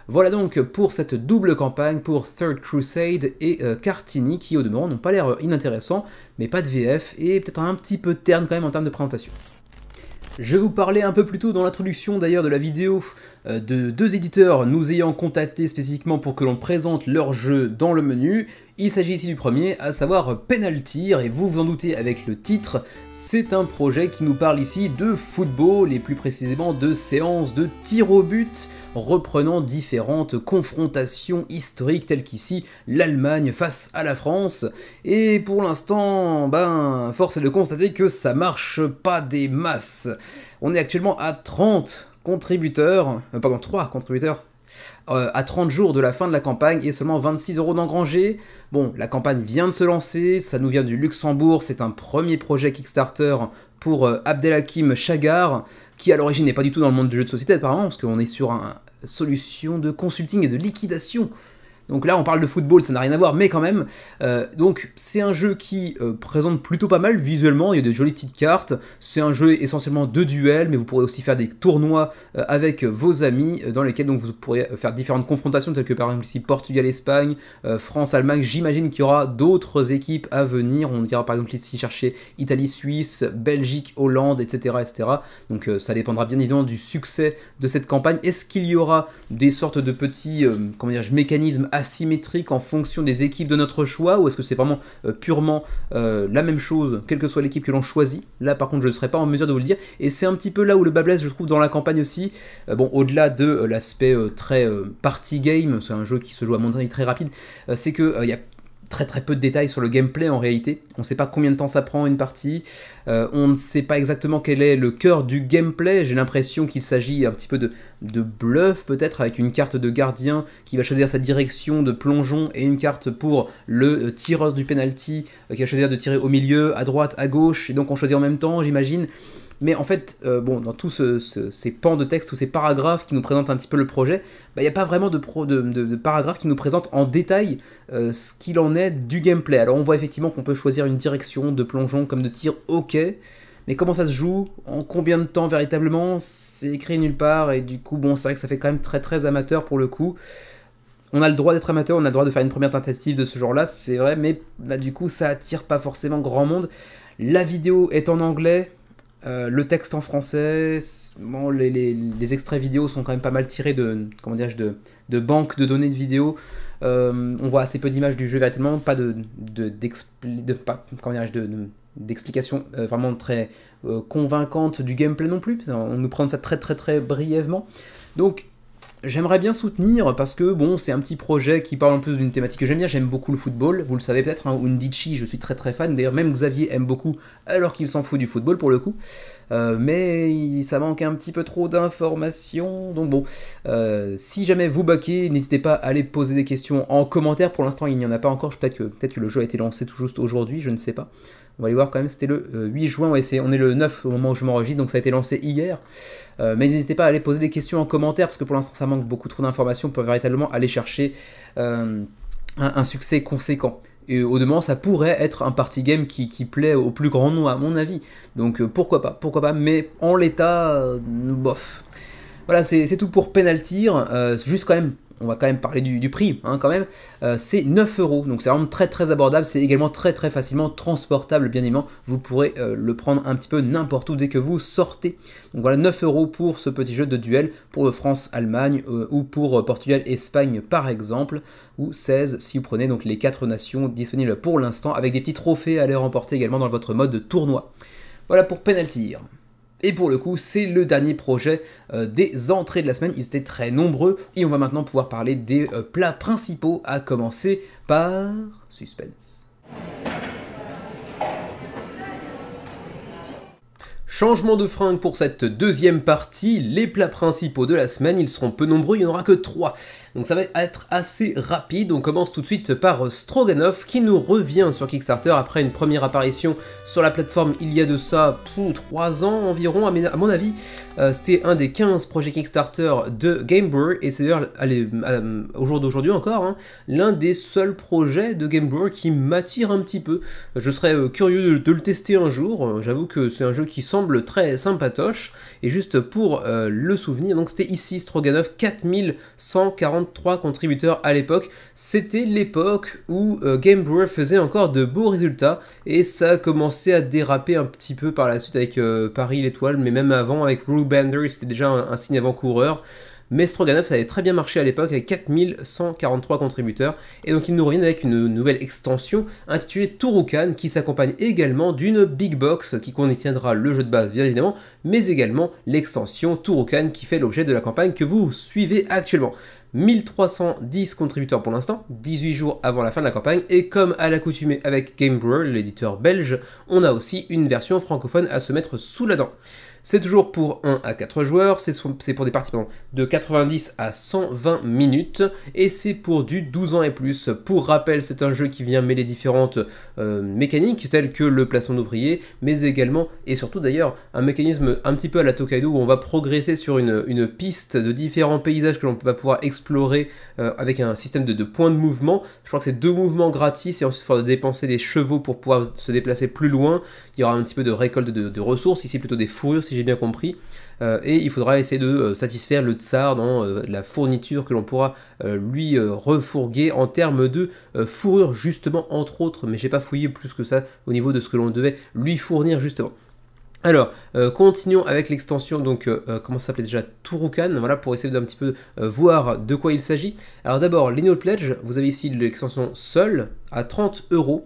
[SPEAKER 1] Voilà donc pour cette double campagne pour Third Crusade et Kartini, qui au demeurant n'ont pas l'air inintéressants, mais pas de VF et peut-être un petit peu terne quand même en termes de présentation. Je vous parlais un peu plus tôt dans l'introduction d'ailleurs de la vidéo de deux éditeurs nous ayant contactés spécifiquement pour que l'on présente leur jeu dans le menu. Il s'agit ici du premier, à savoir Penaltyr, et vous vous en doutez avec le titre, c'est un projet qui nous parle ici de football, et plus précisément de séances de tir au but, reprenant différentes confrontations historiques telles qu'ici l'Allemagne face à la France, et pour l'instant, force est de constater que ça marche pas des masses. On est actuellement à 30 contributeurs, 3 contributeurs, à 30 jours de la fin de la campagne et seulement 26 € d'engrangés. Bon, la campagne vient de se lancer, ça nous vient du Luxembourg, c'est un premier projet Kickstarter pour Abdelhakim Chagar, qui à l'origine n'est pas du tout dans le monde du jeu de société apparemment, parce qu'on est sur une solution de consulting et de liquidation. Donc là, on parle de football, ça n'a rien à voir, mais quand même. Donc c'est un jeu qui présente plutôt pas mal visuellement, il y a des jolies petites cartes. C'est un jeu essentiellement de duel, mais vous pourrez aussi faire des tournois avec vos amis, dans lesquels donc, vous pourrez faire différentes confrontations, telles que par exemple ici Portugal-Espagne, France-Allemagne. J'imagine qu'il y aura d'autres équipes à venir. On ira par exemple ici chercher Italie-Suisse, Belgique-Hollande, etc., etc. Donc ça dépendra bien évidemment du succès de cette campagne. Est-ce qu'il y aura des sortes de petits mécanismes asymétrique en fonction des équipes de notre choix, ou est-ce que c'est vraiment purement la même chose, quelle que soit l'équipe que l'on choisit? Là par contre je ne serai pas en mesure de vous le dire, et c'est un petit peu là où le bas blesse je trouve dans la campagne aussi. Bon, au-delà de l'aspect très party game, c'est un jeu qui se joue à mon avis très rapide, c'est que il y a très peu de détails sur le gameplay en réalité. On ne sait pas combien de temps ça prend une partie, on ne sait pas exactement quel est le cœur du gameplay. J'ai l'impression qu'il s'agit un petit peu de bluff peut-être, avec une carte de gardien qui va choisir sa direction de plongeon et une carte pour le tireur du penalty qui va choisir de tirer au milieu, à droite, à gauche, et donc on choisit en même temps j'imagine. Mais en fait, bon, dans tous ces pans de texte ou ces paragraphes qui nous présentent un petit peu le projet, il n'y a pas vraiment de paragraphes qui nous présentent en détail ce qu'il en est du gameplay. Alors on voit effectivement qu'on peut choisir une direction de plongeon comme de tir, ok, mais comment ça se joue, en combien de temps véritablement, c'est écrit nulle part, et du coup, bon, c'est vrai que ça fait quand même très amateur pour le coup. On a le droit d'être amateur, on a le droit de faire une première tentative de ce genre-là, c'est vrai, mais bah, du coup, ça attire pas forcément grand monde. La vidéo est en anglais, le texte en français. Bon, les extraits vidéo sont quand même pas mal tirés de, comment dirais-je, de banques de données de vidéo. On voit assez peu d'images du jeu véritablement, pas d'explications vraiment très convaincantes du gameplay non plus. On nous prend ça très brièvement. Donc j'aimerais bien soutenir parce que bon, c'est un petit projet qui parle en plus d'une thématique que j'aime bien. J'aime beaucoup le football, vous le savez peut-être, hein, Undici, je suis très fan. D'ailleurs, même Xavier aime beaucoup, alors qu'il s'en fout du football pour le coup. Mais ça manque un petit peu trop d'informations. Donc bon, si jamais vous baquez, n'hésitez pas à aller poser des questions en commentaire. Pour l'instant, il n'y en a pas encore. Peut-être que le jeu a été lancé tout juste aujourd'hui, je ne sais pas. On va aller voir quand même, c'était le 8 juin, ouais, on est le 9 au moment où je m'enregistre, donc ça a été lancé hier. Mais n'hésitez pas à aller poser des questions en commentaire, parce que pour l'instant ça manque beaucoup trop d'informations pour véritablement aller chercher un succès conséquent. Et au demeurant, ça pourrait être un party game qui plaît au plus grand nombre à mon avis. Donc pourquoi pas, mais en l'état, bof. Voilà, c'est tout pour Penaltyr, juste quand même. On va quand même parler du prix, hein, quand même. C'est 9 €, donc c'est vraiment très abordable. C'est également très facilement transportable, bien évidemment. Vous pourrez le prendre un petit peu n'importe où dès que vous sortez. Donc voilà, 9 € pour ce petit jeu de duel pour France-Allemagne ou pour Portugal-Espagne par exemple, ou 16 si vous prenez donc les 4 nations disponibles pour l'instant, avec des petits trophées à les remporter également dans votre mode de tournoi. Voilà pour Penaltyr. Et pour le coup, c'est le dernier projet des entrées de la semaine. Ils étaient très nombreux et on va maintenant pouvoir parler des plats principaux, à commencer par suspense. Changement de fringue pour cette deuxième partie, les plats principaux de la semaine, ils seront peu nombreux, il n'y en aura que 3. Donc ça va être assez rapide. On commence tout de suite par Stroganoff qui nous revient sur Kickstarter après une première apparition sur la plateforme il y a de ça 3 ans environ à mon avis. C'était un des 15 projets Kickstarter de Game Brewer et c'est d'ailleurs au jour d'aujourd'hui encore l'un des seuls projets de Game Brewer qui m'attire un petit peu. Je serais curieux de le tester un jour. J'avoue que c'est un jeu qui semble très sympatoche. Et juste pour le souvenir, donc c'était ici Stroganoff, 4143 contributeurs à l'époque. C'était l'époque où Game Brewer faisait encore de beaux résultats et ça a commencé à déraper un petit peu par la suite avec Paris l'Étoile, mais même avant avec Rule Bender, c'était déjà un signe avant-coureur. Mais Stroganoff, ça avait très bien marché à l'époque avec 4143 contributeurs. Et donc ils nous reviennent avec une nouvelle extension intitulée Touroukan qui s'accompagne également d'une big box qui contiendra le jeu de base bien évidemment, mais également l'extension Touroukan qui fait l'objet de la campagne que vous suivez actuellement. 1310 contributeurs pour l'instant, 18 jours avant la fin de la campagne, et comme à l'accoutumée avec Game Brewer, l'éditeur belge, on a aussi une version francophone à se mettre sous la dent. C'est toujours pour 1 à 4 joueurs, c'est pour des parties de 90 à 120 minutes, et c'est pour du 12 ans et plus. Pour rappel, c'est un jeu qui vient mêler différentes mécaniques, telles que le placement d'ouvriers, mais également, et surtout d'ailleurs, un mécanisme un petit peu à la Tokaido, où on va progresser sur une piste de différents paysages que l'on va pouvoir explorer avec un système de points de mouvement. Je crois que c'est 2 mouvements gratis, et ensuite il faudra dépenser des chevaux pour pouvoir se déplacer plus loin. Il y aura un petit peu de récolte de ressources, ici plutôt des fourrures si j'ai bien compris, et il faudra essayer de satisfaire le tsar dans la fourniture que l'on pourra lui refourguer en termes de fourrure justement, entre autres, mais j'ai pas fouillé plus que ça au niveau de ce que l'on devait lui fournir justement. Alors, continuons avec l'extension, donc, comment ça s'appelait déjà, Turukan, voilà, pour essayer d'un petit peu voir de quoi il s'agit. Alors d'abord, l'Annual Pledge, vous avez ici l'extension seule, à 30 €,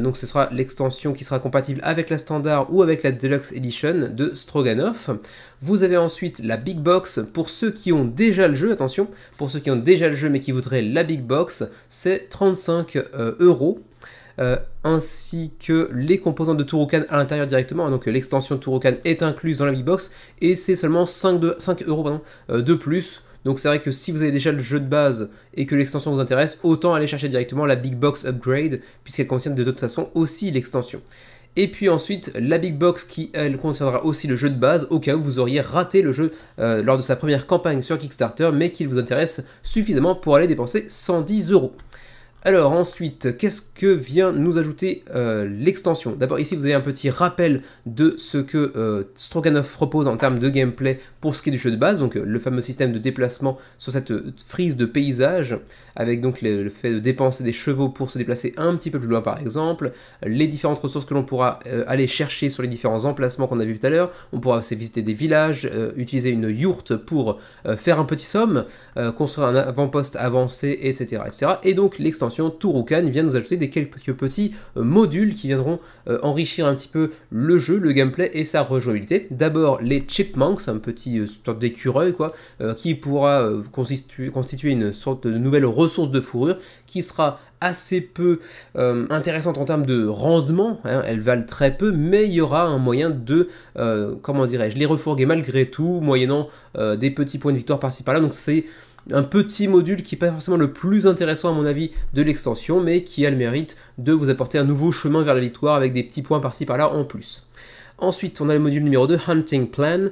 [SPEAKER 1] donc ce sera l'extension qui sera compatible avec la standard ou avec la Deluxe Edition de Stroganov. Vous avez ensuite la Big Box, pour ceux qui ont déjà le jeu, attention, pour ceux qui ont déjà le jeu mais qui voudraient la Big Box, c'est 35 €. Ainsi que les composants de Turukan à l'intérieur directement, donc l'extension Turukan est incluse dans la Big Box, et c'est seulement 5 € de plus. Donc c'est vrai que si vous avez déjà le jeu de base et que l'extension vous intéresse, autant aller chercher directement la Big Box Upgrade, puisqu'elle contient de toute façon aussi l'extension. Et puis ensuite, la Big Box qui, elle, contiendra aussi le jeu de base, au cas où vous auriez raté le jeu lors de sa première campagne sur Kickstarter, mais qu'il vous intéresse suffisamment pour aller dépenser 110 €. Alors ensuite, qu'est-ce que vient nous ajouter l'extension? D'abord ici vous avez un petit rappel de ce que Stroganov propose en termes de gameplay pour ce qui est du jeu de base, donc le fameux système de déplacement sur cette frise de paysage, avec donc le fait de dépenser des chevaux pour se déplacer un petit peu plus loin par exemple, les différentes ressources que l'on pourra aller chercher sur les différents emplacements qu'on a vu tout à l'heure. On pourra aussi visiter des villages, utiliser une yourte pour faire un petit somme, construire un avant-poste avancé, etc., etc. Et donc l'extension Turukan vient nous ajouter quelques petits modules qui viendront enrichir un petit peu le jeu, le gameplay et sa rejouabilité. D'abord les Chipmunks, un petit sorte d'écureuil quoi, qui pourra constituer une sorte de nouvelle ressource de fourrure qui sera assez peu intéressante en termes de rendement, hein, elles valent très peu, mais il y aura un moyen de, comment dirais-je, les refourguer malgré tout, moyennant des petits points de victoire par-ci par-là, donc c'est un petit module qui n'est pas forcément le plus intéressant à mon avis de l'extension, mais qui a le mérite de vous apporter un nouveau chemin vers la victoire avec des petits points par-ci par-là en plus. Ensuite, on a le module numéro 2, Hunting Plan,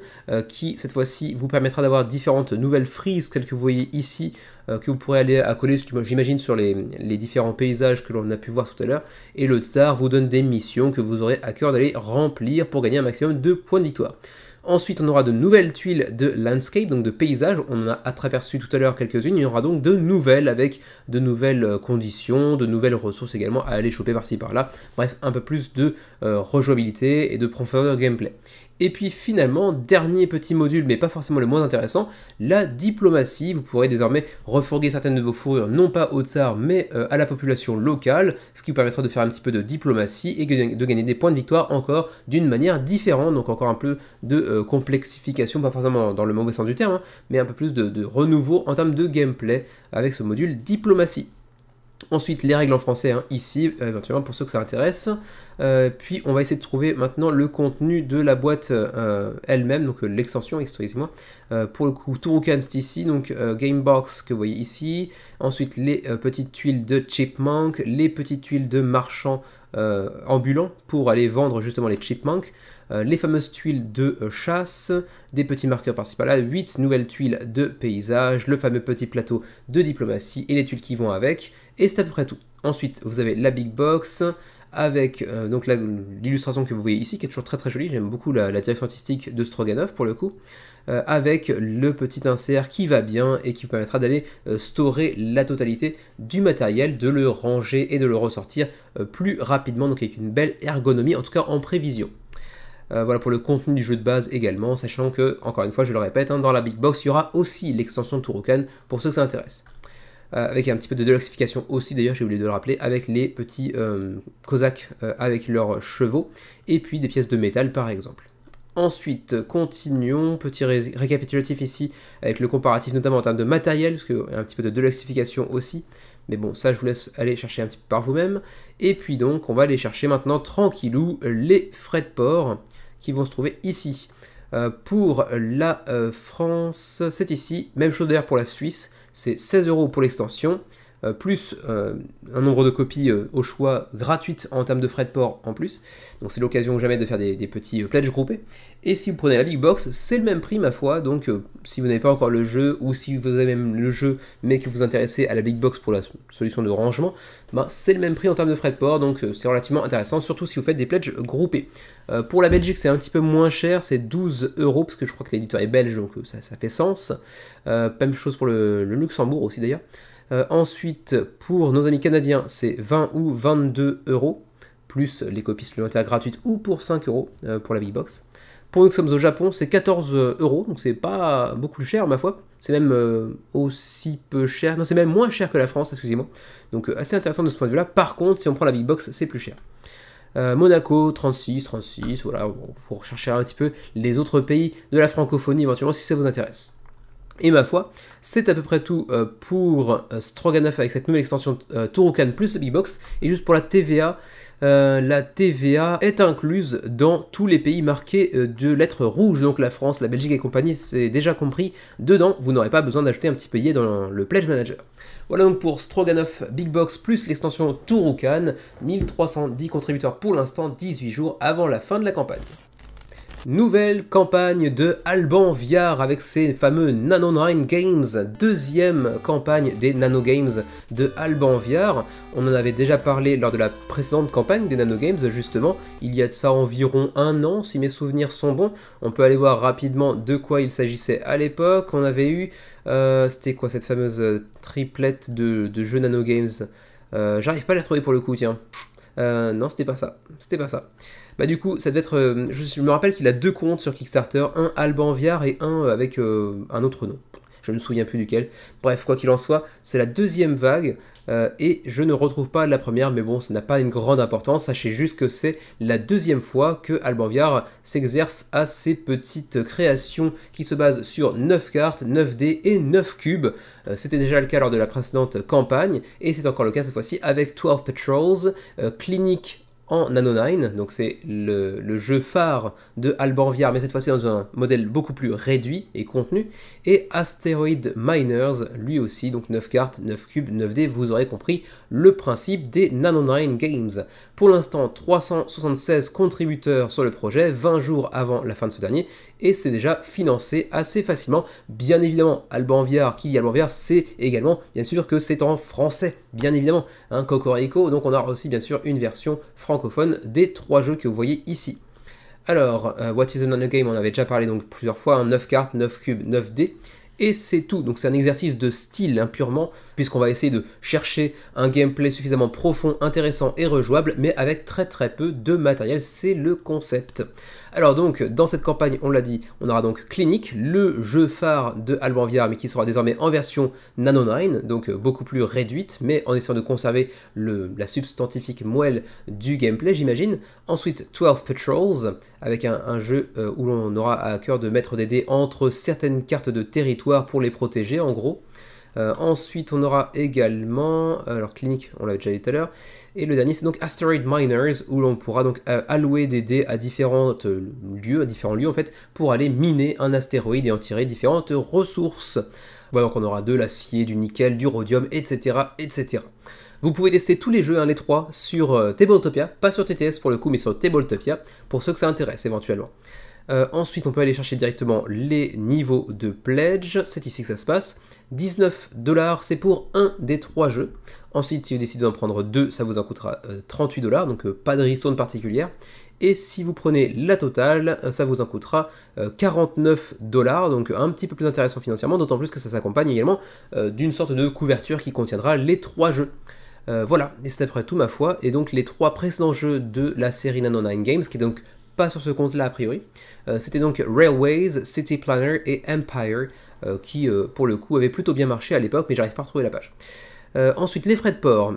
[SPEAKER 1] qui cette fois-ci vous permettra d'avoir différentes nouvelles frises, telles que vous voyez ici, que vous pourrez aller accoler, j'imagine, sur les différents paysages que l'on a pu voir tout à l'heure. Et le tsar vous donne des missions que vous aurez à cœur d'aller remplir pour gagner un maximum de points de victoire. Ensuite, on aura de nouvelles tuiles de landscape, donc de paysage. On en a aperçu tout à l'heure quelques-unes. Il y aura donc de nouvelles avec de nouvelles conditions, de nouvelles ressources également à aller choper par-ci par-là. Bref, un peu plus de rejouabilité et de profondeur de gameplay. Et puis finalement, dernier petit module, mais pas forcément le moins intéressant, la diplomatie. Vous pourrez désormais refourguer certaines de vos fourrures, non pas au tsar, mais à la population locale, ce qui vous permettra de faire un petit peu de diplomatie et de gagner des points de victoire encore d'une manière différente, donc encore un peu de complexification, pas forcément dans le mauvais sens du terme, hein, mais un peu plus de renouveau en termes de gameplay avec ce module diplomatie. Ensuite, les règles en français, hein, ici, éventuellement pour ceux que ça intéresse. Puis, on va essayer de trouver maintenant le contenu de la boîte elle-même, donc l'extension, excusez-moi. Pour le coup, Turukan, c'est ici, donc Gamebox que vous voyez ici. Ensuite, les petites tuiles de Chipmunk, les petites tuiles de marchands ambulants pour aller vendre justement les Chipmunks. Les fameuses tuiles de chasse, des petits marqueurs par-ci par-là, 8 nouvelles tuiles de paysage, le fameux petit plateau de diplomatie et les tuiles qui vont avec, et c'est à peu près tout. Ensuite, vous avez la Big Box, avec donc l'illustration que vous voyez ici, qui est toujours très très jolie, j'aime beaucoup la direction artistique de Stroganov pour le coup, avec le petit insert qui va bien et qui vous permettra d'aller storer la totalité du matériel, de le ranger et de le ressortir plus rapidement, donc avec une belle ergonomie, en tout cas en prévision. Voilà pour le contenu du jeu de base également, sachant que, encore une fois, je le répète, hein, dans la Big Box, il y aura aussi l'extension Turukan pour ceux que ça intéresse. Avec un petit peu de deluxification aussi, d'ailleurs, j'ai oublié de le rappeler, avec les petits cosaques avec leurs chevaux, et puis des pièces de métal par exemple. Ensuite, continuons, petit récapitulatif ici, avec le comparatif notamment en termes de matériel, parce qu'il y a un petit peu de deluxification aussi. Mais bon, ça je vous laisse aller chercher un petit peu par vous-même. Et puis donc, on va aller chercher maintenant tranquillou les frais de port qui vont se trouver ici. Pour la France, c'est ici. Même chose d'ailleurs pour la Suisse, c'est 16 € pour l'extension, plus un nombre de copies au choix gratuites en termes de frais de port en plus. Donc c'est l'occasion jamais de faire des petits pledges groupés. Et si vous prenez la Big Box, c'est le même prix ma foi. Donc si vous n'avez pas encore le jeu, ou si vous avez même le jeu mais que vous vous intéressez à la Big Box pour la solution de rangement, ben, c'est le même prix en termes de frais de port. Donc c'est relativement intéressant, surtout si vous faites des pledges groupés. Pour la Belgique, c'est un petit peu moins cher, c'est 12 €, parce que je crois que l'éditeur est belge, donc ça fait sens. Même chose pour le Luxembourg aussi d'ailleurs. Ensuite, pour nos amis canadiens, c'est 20 ou 22 €, plus les copies supplémentaires gratuites, ou pour 5 € pour la Big Box. Pour nous qui sommes au Japon, c'est 14 €, donc c'est pas beaucoup plus cher ma foi. C'est même aussi peu cher, non c'est même moins cher que la France, excusez-moi. Donc assez intéressant de ce point de vue-là. Par contre, si on prend la Big Box, c'est plus cher. Monaco, 36, voilà, bon, faut rechercher un petit peu les autres pays de la francophonie éventuellement si ça vous intéresse. Et ma foi, c'est à peu près tout pour Stroganoff avec cette nouvelle extension Touroucan plus la Big Box. Et juste pour la TVA est incluse dans tous les pays marqués de lettres rouges, donc la France, la Belgique et compagnie, c'est déjà compris dedans, vous n'aurez pas besoin d'ajouter un petit payé dans le Pledge Manager. Voilà donc pour Stroganoff Big Box plus l'extension Touroucan, 1310 contributeurs pour l'instant, 18 jours avant la fin de la campagne. Nouvelle campagne de Alban Viard avec ses fameux Nano 9 Games, deuxième campagne des Nano Games de Alban Viard. On en avait déjà parlé lors de la précédente campagne des Nano Games, justement, il y a de ça environ un an, si mes souvenirs sont bons. On peut aller voir rapidement de quoi il s'agissait à l'époque. On avait eu, c'était quoi cette fameuse triplette de jeux Nano Games? J'arrive pas à les retrouver pour le coup, tiens. Non, c'était pas ça. Bah du coup, ça devait être... je me rappelle qu'il a 2 comptes sur Kickstarter, un Alban Viard et un avec un autre nom. Je ne me souviens plus duquel. Bref, quoi qu'il en soit, c'est la deuxième vague, et je ne retrouve pas la première, mais bon, ça n'a pas une grande importance. Sachez juste que c'est la deuxième fois que Alban Viard s'exerce à ces petites créations qui se basent sur 9 cartes, 9 dés et 9 cubes. C'était déjà le cas lors de la précédente campagne, et c'est encore le cas cette fois-ci avec 12 Patrols, Clinique en Nano 9, donc c'est le jeu phare de Alban Viard, mais cette fois-ci dans un modèle beaucoup plus réduit et contenu, et Asteroid Miners, lui aussi, donc 9 cartes, 9 cubes, 9 dés, vous aurez compris le principe des Nano 9 Games. Pour l'instant, 376 contributeurs sur le projet, 20 jours avant la fin de ce dernier, et c'est déjà financé assez facilement. Bien évidemment, Alban Viard, qui dit Alban Viard, c'est également, bien sûr, que c'est en français, bien évidemment, hein, Cocorico, donc on a aussi, bien sûr, une version francophone des 3 jeux que vous voyez ici. Alors, What is a Nano Game, on avait déjà parlé donc plusieurs fois, hein, 9 cartes, 9 cubes, 9 dés, et c'est tout. Donc c'est un exercice de style hein, purement, puisqu'on va essayer de chercher un gameplay suffisamment profond, intéressant et rejouable, mais avec très peu de matériel, c'est le concept. Alors donc, dans cette campagne, on l'a dit, on aura donc Clinique, le jeu phare de Alban Viard, mais qui sera désormais en version Nano 9, donc beaucoup plus réduite, mais en essayant de conserver la substantifique moelle du gameplay, j'imagine. Ensuite, 12 Patrols, avec un jeu où l'on aura à cœur de mettre des dés entre certaines cartes de territoire pour les protéger, en gros. Ensuite, on aura également, alors Clinique, on l'a déjà dit tout à l'heure, et le dernier, c'est donc Asteroid Miners, où l'on pourra donc allouer des dés à différents lieux en fait, pour aller miner un astéroïde et en tirer différentes ressources. Voilà, donc on aura de l'acier, du nickel, du rhodium, etc., etc. Vous pouvez tester tous les jeux, hein, les 3, sur Tabletopia, pas sur TTS pour le coup, mais sur Tabletopia, pour ceux que ça intéresse éventuellement. Ensuite, on peut aller chercher directement les niveaux de pledge, c'est ici que ça se passe. 19 $, c'est pour un des 3 jeux. Ensuite, si vous décidez d'en prendre 2, ça vous en coûtera 38 $, donc pas de ristourne particulière. Et si vous prenez la totale, ça vous en coûtera 49 $, donc un petit peu plus intéressant financièrement, d'autant plus que ça s'accompagne également d'une sorte de couverture qui contiendra les 3 jeux. Voilà, et c'est après tout ma foi, et donc les 3 précédents jeux de la série Nano 9 Games, qui est donc pas sur ce compte-là a priori. C'était donc Railways, City Planner et Empire, qui pour le coup avaient plutôt bien marché à l'époque, mais j'arrive pas à retrouver la page. Ensuite, les frais de port.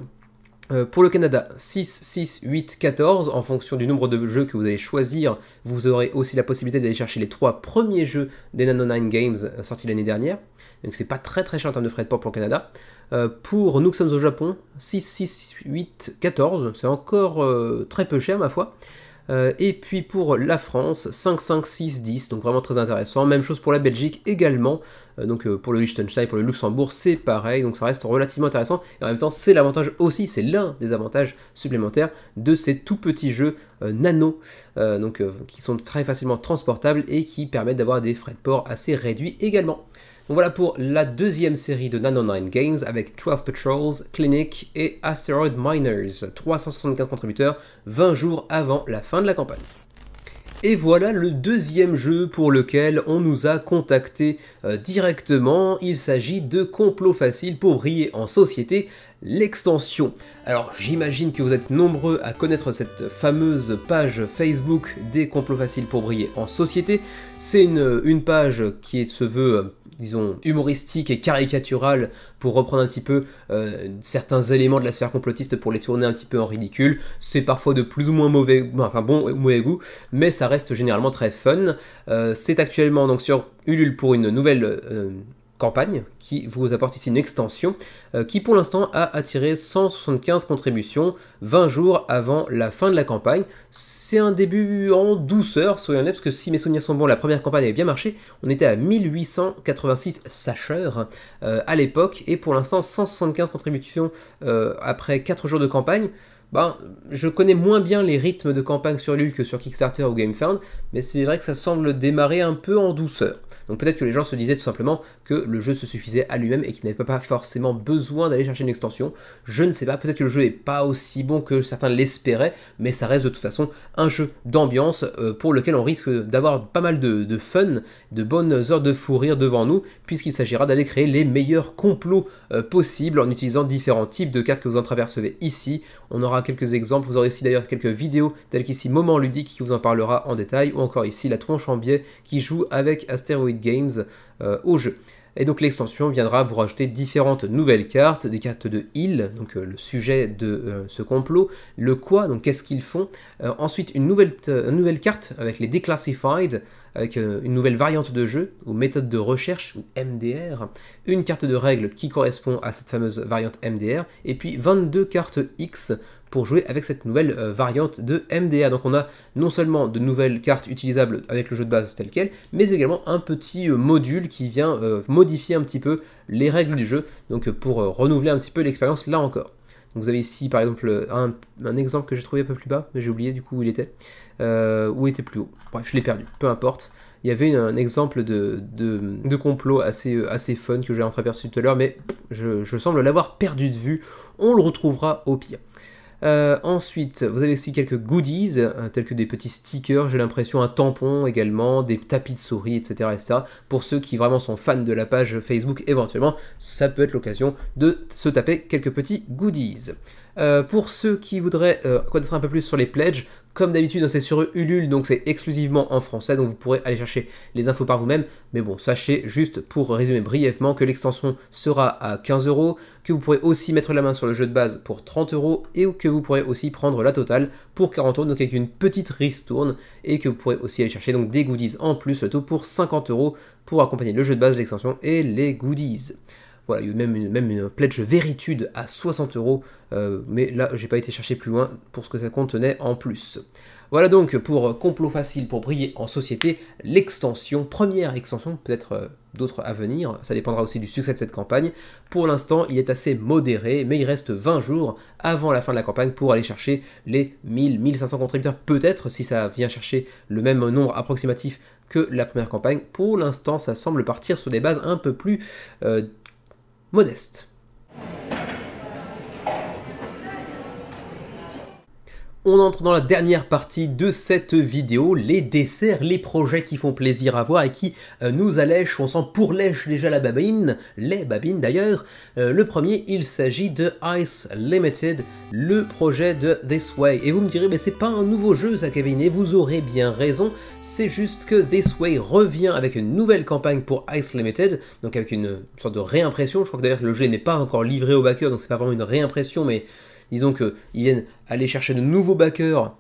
[SPEAKER 1] Pour le Canada, 6, 6, 8, 14, en fonction du nombre de jeux que vous allez choisir, vous aurez aussi la possibilité d'aller chercher les 3 premiers jeux des Nano 9 Games sortis l'année dernière, donc c'est pas très cher en termes de frais de port pour le Canada. Pour nous qui sommes au Japon, 6, 6, 8, 14, c'est encore très peu cher ma foi. Et puis pour la France, 5, 5, 6, 10, donc vraiment très intéressant. Même chose pour la Belgique également. Donc pour le Liechtenstein, pour le Luxembourg, c'est pareil, donc ça reste relativement intéressant. Et en même temps, c'est l'avantage aussi, c'est l'un des avantages supplémentaires de ces tout petits jeux nano, qui sont très facilement transportables et qui permettent d'avoir des frais de port assez réduits également. Donc voilà pour la deuxième série de Nano 9 Games avec 12 Patrols, Clinic et Asteroid Miners. 375 contributeurs, 20 jours avant la fin de la campagne. Et voilà le deuxième jeu pour lequel on nous a contacté directement. Il s'agit de Complot Facile pour briller en société, l'extension. Alors j'imagine que vous êtes nombreux à connaître cette fameuse page Facebook des Complots Faciles pour briller en société. C'est une page qui se veut, disons, humoristique et caricaturale pour reprendre un petit peu certains éléments de la sphère complotiste pour les tourner un petit peu en ridicule. C'est parfois de plus ou moins mauvais, enfin bon ou mauvais goût, mais ça reste généralement très fun. C'est actuellement donc sur Ulule pour une nouvelle campagne qui vous apporte ici une extension qui pour l'instant a attiré 175 contributions 20 jours avant la fin de la campagne. C'est un début en douceur, soyons honnêtes, parce que si mes souvenirs sont bons, la première campagne avait bien marché. On était à 1886 sacheurs à l'époque, et pour l'instant 175 contributions après 4 jours de campagne. Je connais moins bien les rythmes de campagne sur Ulule que sur Kickstarter ou GameFound, mais c'est vrai que ça semble démarrer un peu en douceur. Donc peut-être que les gens se disaient tout simplement que le jeu se suffisait à lui-même et qu'il n'avait pas forcément besoin d'aller chercher une extension. Je ne sais pas, peut-être que le jeu n'est pas aussi bon que certains l'espéraient, mais ça reste de toute façon un jeu d'ambiance pour lequel on risque d'avoir pas mal de fun, de bonnes heures de fou rire devant nous, puisqu'il s'agira d'aller créer les meilleurs complots possibles en utilisant différents types de cartes que vous entreapercevez ici. On aura quelques exemples, vous aurez ici d'ailleurs quelques vidéos telles qu'ici Moment Ludique qui vous en parlera en détail, ou encore ici la tronche en biais qui joue avec Asteroid Games au jeu. Et donc l'extension viendra vous rajouter différentes nouvelles cartes, des cartes de heal, donc le sujet de ce complot, le quoi, donc qu'est-ce qu'ils font, ensuite une nouvelle carte avec les Declassified, avec une nouvelle variante de jeu, ou méthode de recherche, ou MDR, une carte de règles qui correspond à cette fameuse variante MDR, et puis 22 cartes X pour jouer avec cette nouvelle variante de MDR. Donc on a non seulement de nouvelles cartes utilisables avec le jeu de base tel quel, mais également un petit module qui vient modifier un petit peu les règles du jeu, donc pour renouveler un petit peu l'expérience là encore. Donc vous avez ici par exemple un exemple que j'ai trouvé un peu plus bas, mais j'ai oublié du coup où il était, où il était plus haut. Bref, je l'ai perdu, peu importe. Il y avait un exemple de complot assez fun que j'ai entreaperçu tout à l'heure, mais je semble l'avoir perdu de vue. On le retrouvera au pire. Ensuite, vous avez aussi quelques goodies, tels que des petits stickers, j'ai l'impression, un tampon également, des tapis de souris, etc., etc. Pour ceux qui vraiment sont fans de la page Facebook, éventuellement, ça peut être l'occasion de se taper quelques petits goodies. Pour ceux qui voudraient connaître un peu plus sur les pledges, comme d'habitude, c'est sur Ulule, donc c'est exclusivement en français, donc vous pourrez aller chercher les infos par vous-même. Mais bon, sachez juste pour résumer brièvement que l'extension sera à 15 €, que vous pourrez aussi mettre la main sur le jeu de base pour 30 € et que vous pourrez aussi prendre la totale pour 40 €, donc avec une petite ristourne, et que vous pourrez aussi aller chercher donc des goodies en plus, le tout pour 50 € pour accompagner le jeu de base, l'extension et les goodies. Voilà, il y a même une pledge Véritude à 60 €, mais là, j'ai pas été chercher plus loin pour ce que ça contenait en plus. Voilà donc pour Complot Facile pour briller en société, l'extension, première extension, peut-être d'autres à venir, ça dépendra aussi du succès de cette campagne. Pour l'instant, il est assez modéré, mais il reste 20 jours avant la fin de la campagne pour aller chercher les 1000-1500 contributeurs, peut-être si ça vient chercher le même nombre approximatif que la première campagne. Pour l'instant, ça semble partir sur des bases un peu plus modeste. On entre dans la dernière partie de cette vidéo, les desserts, les projets qui font plaisir à voir et qui nous allèchent, on sent pourlèche déjà la babine, les babines d'ailleurs. Le premier, il s'agit de Ice Limited, le projet de This Way. Et vous me direz, mais c'est pas un nouveau jeu ça Kevin, et vous aurez bien raison, c'est juste que This Way revient avec une nouvelle campagne pour Ice Limited, donc avec une sorte de réimpression. Je crois que d'ailleurs le jeu n'est pas encore livré aux backers, donc c'est pas vraiment une réimpression, mais disons qu'ils viennent aller chercher de nouveaux backers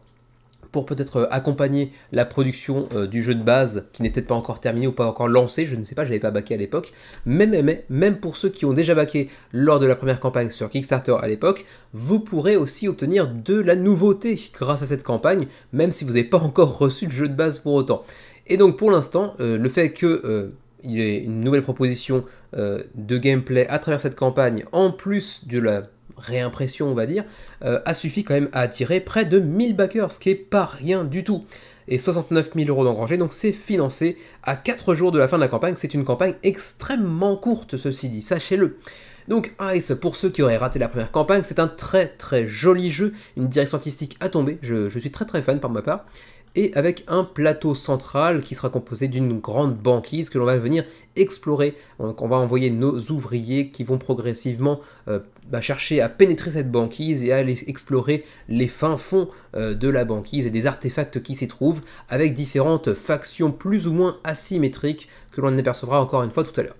[SPEAKER 1] pour peut-être accompagner la production du jeu de base qui n'est peut-être pas encore terminé ou pas encore lancé, je ne sais pas, je n'avais pas backé à l'époque, même pour ceux qui ont déjà backé lors de la première campagne sur Kickstarter à l'époque, vous pourrez aussi obtenir de la nouveauté grâce à cette campagne, même si vous n'avez pas encore reçu le jeu de base pour autant. Et donc pour l'instant, le fait que il y ait une nouvelle proposition de gameplay à travers cette campagne, en plus de la réimpression on va dire, a suffi quand même à attirer près de 1000 backers, ce qui est pas rien du tout. Et 69 000 € d'engrangés, donc c'est financé à 4 jours de la fin de la campagne. C'est une campagne extrêmement courte, ceci dit, sachez-le. Donc Ice, pour ceux qui auraient raté la première campagne, c'est un très très joli jeu, une direction artistique à tomber, je suis très très fan par ma part, et avec un plateau central qui sera composé d'une grande banquise que l'on va venir explorer. Donc on va envoyer nos ouvriers qui vont progressivement chercher à pénétrer cette banquise et à aller explorer les fins fonds de la banquise et des artefacts qui s'y trouvent, avec différentes factions plus ou moins asymétriques que l'on apercevra encore une fois tout à l'heure.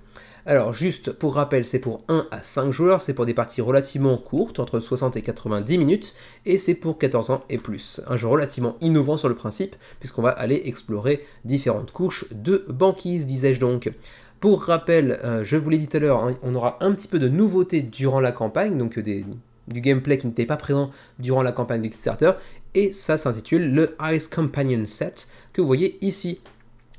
[SPEAKER 1] Alors juste pour rappel, c'est pour 1 à 5 joueurs, c'est pour des parties relativement courtes, entre 60 et 90 minutes, et c'est pour 14 ans et plus. Un jeu relativement innovant sur le principe, puisqu'on va aller explorer différentes couches de banquise, disais-je donc. Pour rappel, je vous l'ai dit tout à l'heure, hein, on aura un petit peu de nouveautés durant la campagne, donc du gameplay qui n'était pas présent durant la campagne de Kickstarter, et ça s'intitule le Ice Companion Set, que vous voyez ici.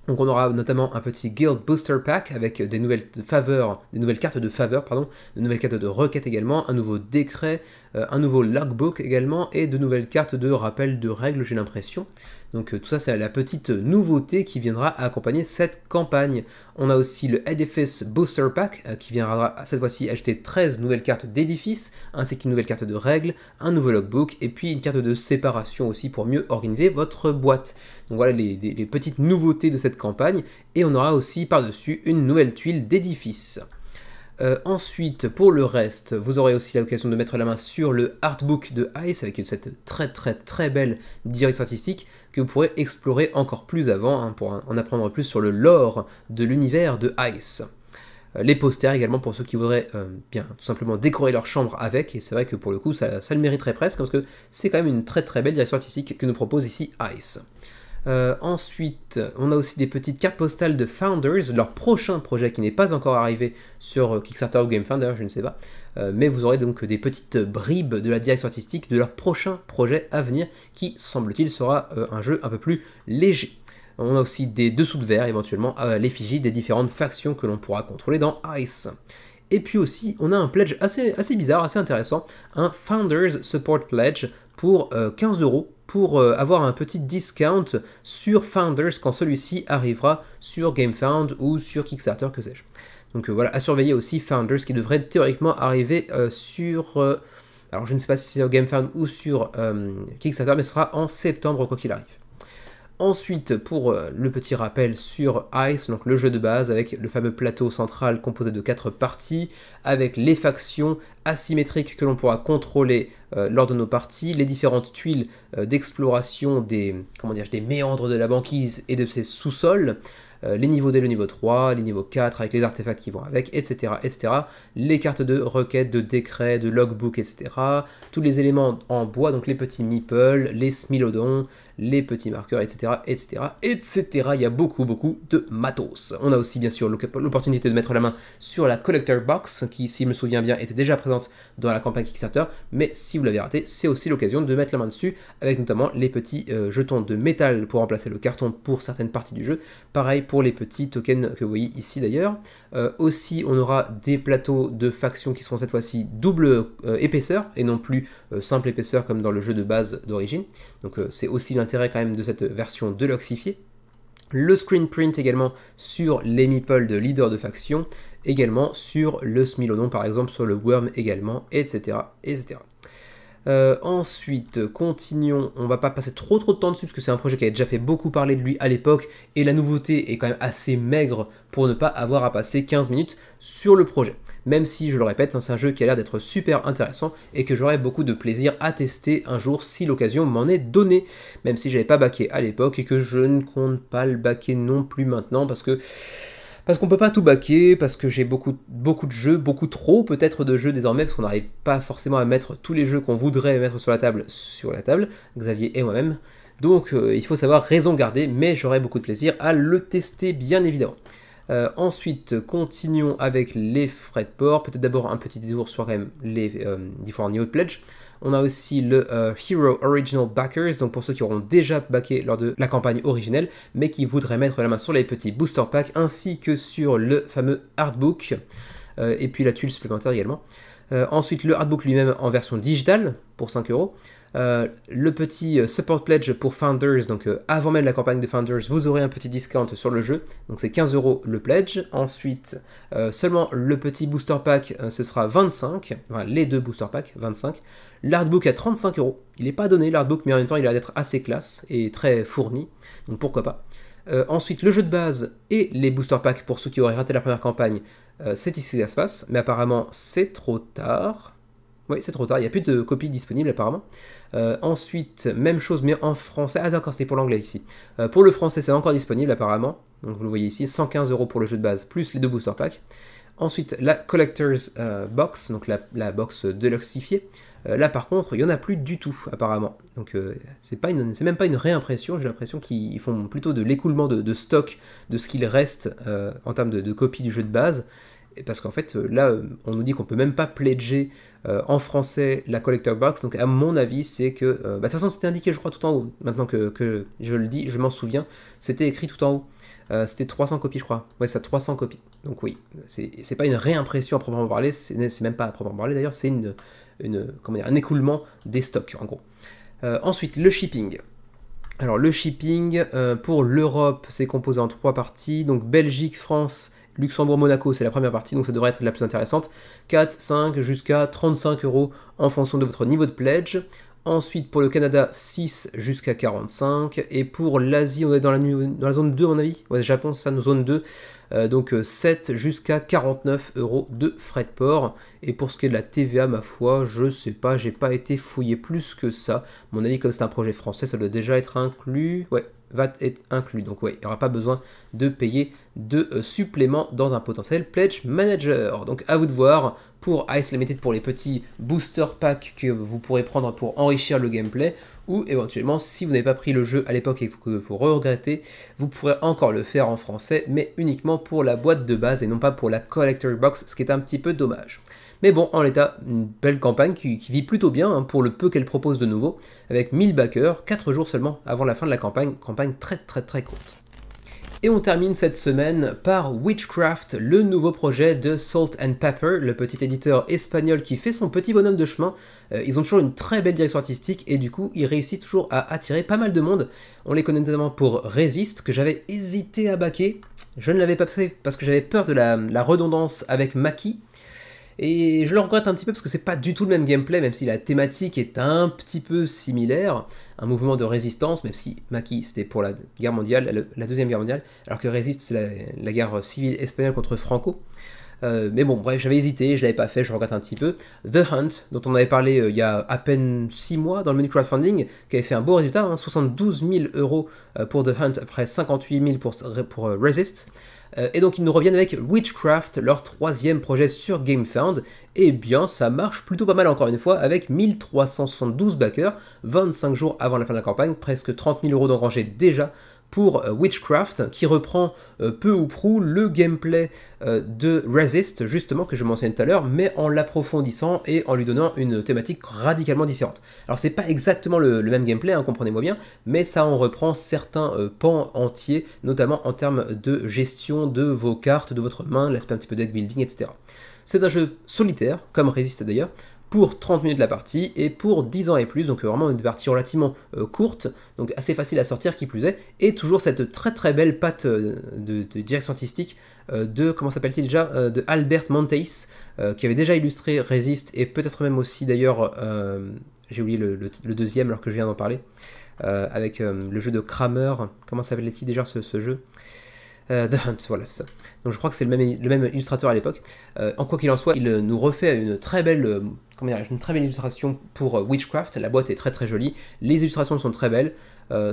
[SPEAKER 1] Donc on aura notamment un petit Guild Booster Pack avec des nouvelles cartes de faveur, de nouvelles cartes de requête également, un nouveau décret, un nouveau logbook également, et de nouvelles cartes de rappel de règles, j'ai l'impression. Donc tout ça, c'est la petite nouveauté qui viendra accompagner cette campagne. On a aussi le Edifice Booster Pack qui viendra cette fois-ci ajouter 13 nouvelles cartes d'édifice, ainsi qu'une nouvelle carte de règles, un nouveau logbook, et puis une carte de séparation aussi pour mieux organiser votre boîte. Donc voilà les petites nouveautés de cette campagne, et on aura aussi par-dessus une nouvelle tuile d'édifice. Ensuite, pour le reste, vous aurez aussi l'occasion de mettre la main sur le artbook de Ice avec cette très belle direction artistique que vous pourrez explorer encore plus avant pour en apprendre plus sur le lore de l'univers de Ice. Les posters également pour ceux qui voudraient tout simplement décorer leur chambre avec, et c'est vrai que pour le coup ça le mériterait presque parce que c'est quand même une très belle direction artistique que nous propose ici Ice. Ensuite, on a aussi des petites cartes postales de Founders, leur prochain projet qui n'est pas encore arrivé sur Kickstarter ou GameFounder, je ne sais pas, mais vous aurez donc des petites bribes de la direction artistique de leur prochain projet à venir qui, semble-t-il, sera un jeu un peu plus léger. On a aussi des dessous de verre, éventuellement, à l'effigie des différentes factions que l'on pourra contrôler dans Ice. Et puis aussi, on a un pledge assez bizarre, assez intéressant, un Founders Support Pledge pour 15 € pour avoir un petit discount sur Founders quand celui-ci arrivera sur GameFound ou sur Kickstarter, que sais-je. Donc voilà, à surveiller aussi Founders qui devrait théoriquement arriver sur... alors je ne sais pas si c'est sur GameFound ou sur Kickstarter, mais ce sera en septembre quoi qu'il arrive. Ensuite, pour le petit rappel sur Ice, donc le jeu de base avec le fameux plateau central composé de 4 parties, avec les factions asymétriques que l'on pourra contrôler lors de nos parties, les différentes tuiles d'exploration des méandres de la banquise et de ses sous-sols, les niveaux dès le niveau 3, les niveaux 4 avec les artefacts qui vont avec, etc., etc. Les cartes de requête, de décret, de logbook, etc. Tous les éléments en bois, donc les petits meeples, les smilodons, les petits marqueurs, etc., etc., etc. Il y a beaucoup de matos. On a aussi bien sûr l'opportunité de mettre la main sur la Collector Box, qui, si je me souviens bien, était déjà présente dans la campagne Kickstarter, mais si vous l'avez raté, c'est aussi l'occasion de mettre la main dessus, avec notamment les petits jetons de métal pour remplacer le carton pour certaines parties du jeu. Pareil pour les petits tokens que vous voyez ici d'ailleurs. Aussi, on aura des plateaux de factions qui seront cette fois-ci double épaisseur, et non plus simple épaisseur comme dans le jeu de base d'origine. Donc c'est aussi l'intérêt quand même de cette version deluxifiée. Le screen print également sur les meeples de leader de faction, également sur le Smilodon par exemple, sur le Worm également, etc. etc. Ensuite, continuons, on va pas passer trop de temps dessus parce que c'est un projet qui avait déjà fait beaucoup parler de lui à l'époque et la nouveauté est quand même assez maigre pour ne pas avoir à passer 15 minutes sur le projet. Même si, je le répète, c'est un jeu qui a l'air d'être super intéressant et que j'aurai beaucoup de plaisir à tester un jour si l'occasion m'en est donnée. Même si j'avais pas backé à l'époque et que je ne compte pas le backer non plus maintenant parce qu'on peut pas tout backer, parce que j'ai beaucoup de jeux, beaucoup trop peut-être de jeux désormais, parce qu'on n'arrive pas forcément à mettre tous les jeux qu'on voudrait mettre sur la table, Xavier et moi-même. Donc il faut savoir raison garder, mais j'aurai beaucoup de plaisir à le tester bien évidemment. Ensuite, continuons avec les frais de port. Peut-être d'abord un petit détour sur quand même les différents niveaux de pledge. On a aussi le Hero Original Backers, donc pour ceux qui auront déjà backé lors de la campagne originelle, mais qui voudraient mettre la main sur les petits booster packs, ainsi que sur le fameux Artbook, et puis la tuile supplémentaire également. Ensuite, le Artbook lui-même en version digitale, pour 5 €. Le petit Support Pledge pour Founders, donc avant même la campagne de Founders, vous aurez un petit discount sur le jeu, donc c'est 15 € le pledge. Ensuite, seulement le petit Booster Pack, ce sera 25, enfin, les deux Booster Packs, 25. L'artbook à 35 €, il n'est pas donné l'artbook, mais en même temps il a l'air d'être assez classe et très fourni, donc pourquoi pas. Ensuite, le jeu de base et les Booster Packs pour ceux qui auraient raté la première campagne, c'est ici que ça se passe, mais apparemment c'est trop tard. Oui, c'est trop tard, il n'y a plus de copies disponibles apparemment. Ensuite, même chose mais en français. Ah d'accord, c'était pour l'anglais ici. Pour le français, c'est encore disponible apparemment. Donc vous le voyez ici, 115 € pour le jeu de base, plus les deux booster packs. Ensuite, la Collector's Box, donc la box deluxifiée. Là par contre, il n'y en a plus du tout apparemment. Donc c'est même pas une réimpression, j'ai l'impression qu'ils font plutôt de l'écoulement de stock de ce qu'il reste en termes de copies du jeu de base. Parce qu'en fait, là, on nous dit qu'on peut même pas pledger en français la Collector Box, donc à mon avis, c'est que... de toute façon, c'était indiqué, je crois, tout en haut. Maintenant que je le dis, je m'en souviens, c'était écrit tout en haut. C'était 300 copies, je crois. Ouais, ça, 300 copies. Donc oui, c'est pas une réimpression à proprement parler, c'est même pas à proprement parler, d'ailleurs, c'est un écoulement des stocks, en gros. Ensuite, le shipping. Alors, le shipping, pour l'Europe, c'est composé en 3 parties, donc Belgique, France... Luxembourg, Monaco, c'est la première partie, donc ça devrait être la plus intéressante. 4, 5, jusqu'à 35 € en fonction de votre niveau de pledge. Ensuite, pour le Canada, 6 jusqu'à 45. Et pour l'Asie, on est dans la zone 2, à mon avis. Ouais, Japon, c'est ça, nos zone 2. Donc 7 jusqu'à 49 € de frais de port. Et pour ce qui est de la TVA, ma foi, je sais pas, j'ai pas été fouillé plus que ça. À mon avis, comme c'est un projet français, ça doit déjà être inclus. Ouais, va être inclus. Donc ouais, il n'y aura pas besoin de payer de supplément dans un potentiel Pledge Manager. Donc à vous de voir pour Ice Limited pour les petits booster packs que vous pourrez prendre pour enrichir le gameplay, ou éventuellement si vous n'avez pas pris le jeu à l'époque et que vous regrettez, vous pourrez encore le faire en français, mais uniquement pour la boîte de base et non pas pour la Collector Box, ce qui est un petit peu dommage. Mais bon, en l'état, une belle campagne qui vit plutôt bien hein, pour le peu qu'elle propose de nouveau, avec 1000 backers, 4 jours seulement avant la fin de la campagne très courte. Et on termine cette semaine par Witchcraft, le nouveau projet de Salt and Pepper, le petit éditeur espagnol qui fait son petit bonhomme de chemin. Ils ont toujours une très belle direction artistique et du coup ils réussissent toujours à attirer pas mal de monde. On les connaît notamment pour Resist, que j'avais hésité à backer. Je ne l'avais pas fait parce que j'avais peur de la redondance avec Maki. Et je le regrette un petit peu parce que c'est pas du tout le même gameplay, même si la thématique est un petit peu similaire. Un mouvement de résistance, même si Maki c'était pour la guerre mondiale, la deuxième guerre mondiale, alors que Resist c'est la guerre civile espagnole contre Franco. Mais bon, bref, j'avais hésité, je l'avais pas fait, je regrette un petit peu. The Hunt, dont on avait parlé il y a à peine 6 mois dans le menu crowdfunding, qui avait fait un beau résultat, hein, 72 000 € pour The Hunt après 58 000 pour Resist. Et donc ils nous reviennent avec Witchcraft, leur 3e projet sur GameFound. Et bien ça marche plutôt pas mal encore une fois, avec 1372 backers, 25 jours avant la fin de la campagne, presque 30 000 € d'engrangés déjà pour Witchcraft, qui reprend peu ou prou le gameplay de Resist, justement, que je mentionnais tout à l'heure, mais en l'approfondissant et en lui donnant une thématique radicalement différente. Alors c'est pas exactement le même gameplay, hein, comprenez-moi bien, mais ça en reprend certains pans entiers, notamment en termes de gestion de vos cartes, de votre main, l'aspect un petit peu deck building, etc. C'est un jeu solitaire, comme Resist d'ailleurs, pour 30 minutes la partie et pour 10 ans et plus, donc vraiment une partie relativement courte, donc assez facile à sortir qui plus est, et toujours cette très belle patte de direction artistique de, comment s'appelle-t-il déjà, de Albert Monteis, qui avait déjà illustré Resist, et peut-être même aussi d'ailleurs, j'ai oublié le deuxième alors que je viens d'en parler, avec le jeu de Kramer, comment s'appelait-il déjà ce jeu The Hunt, voilà, c'est ça. Donc je crois que c'est le même illustrateur à l'époque. En quoi qu'il en soit, il nous refait une très belle illustration pour Witchcraft. La boîte est très jolie, les illustrations sont très belles.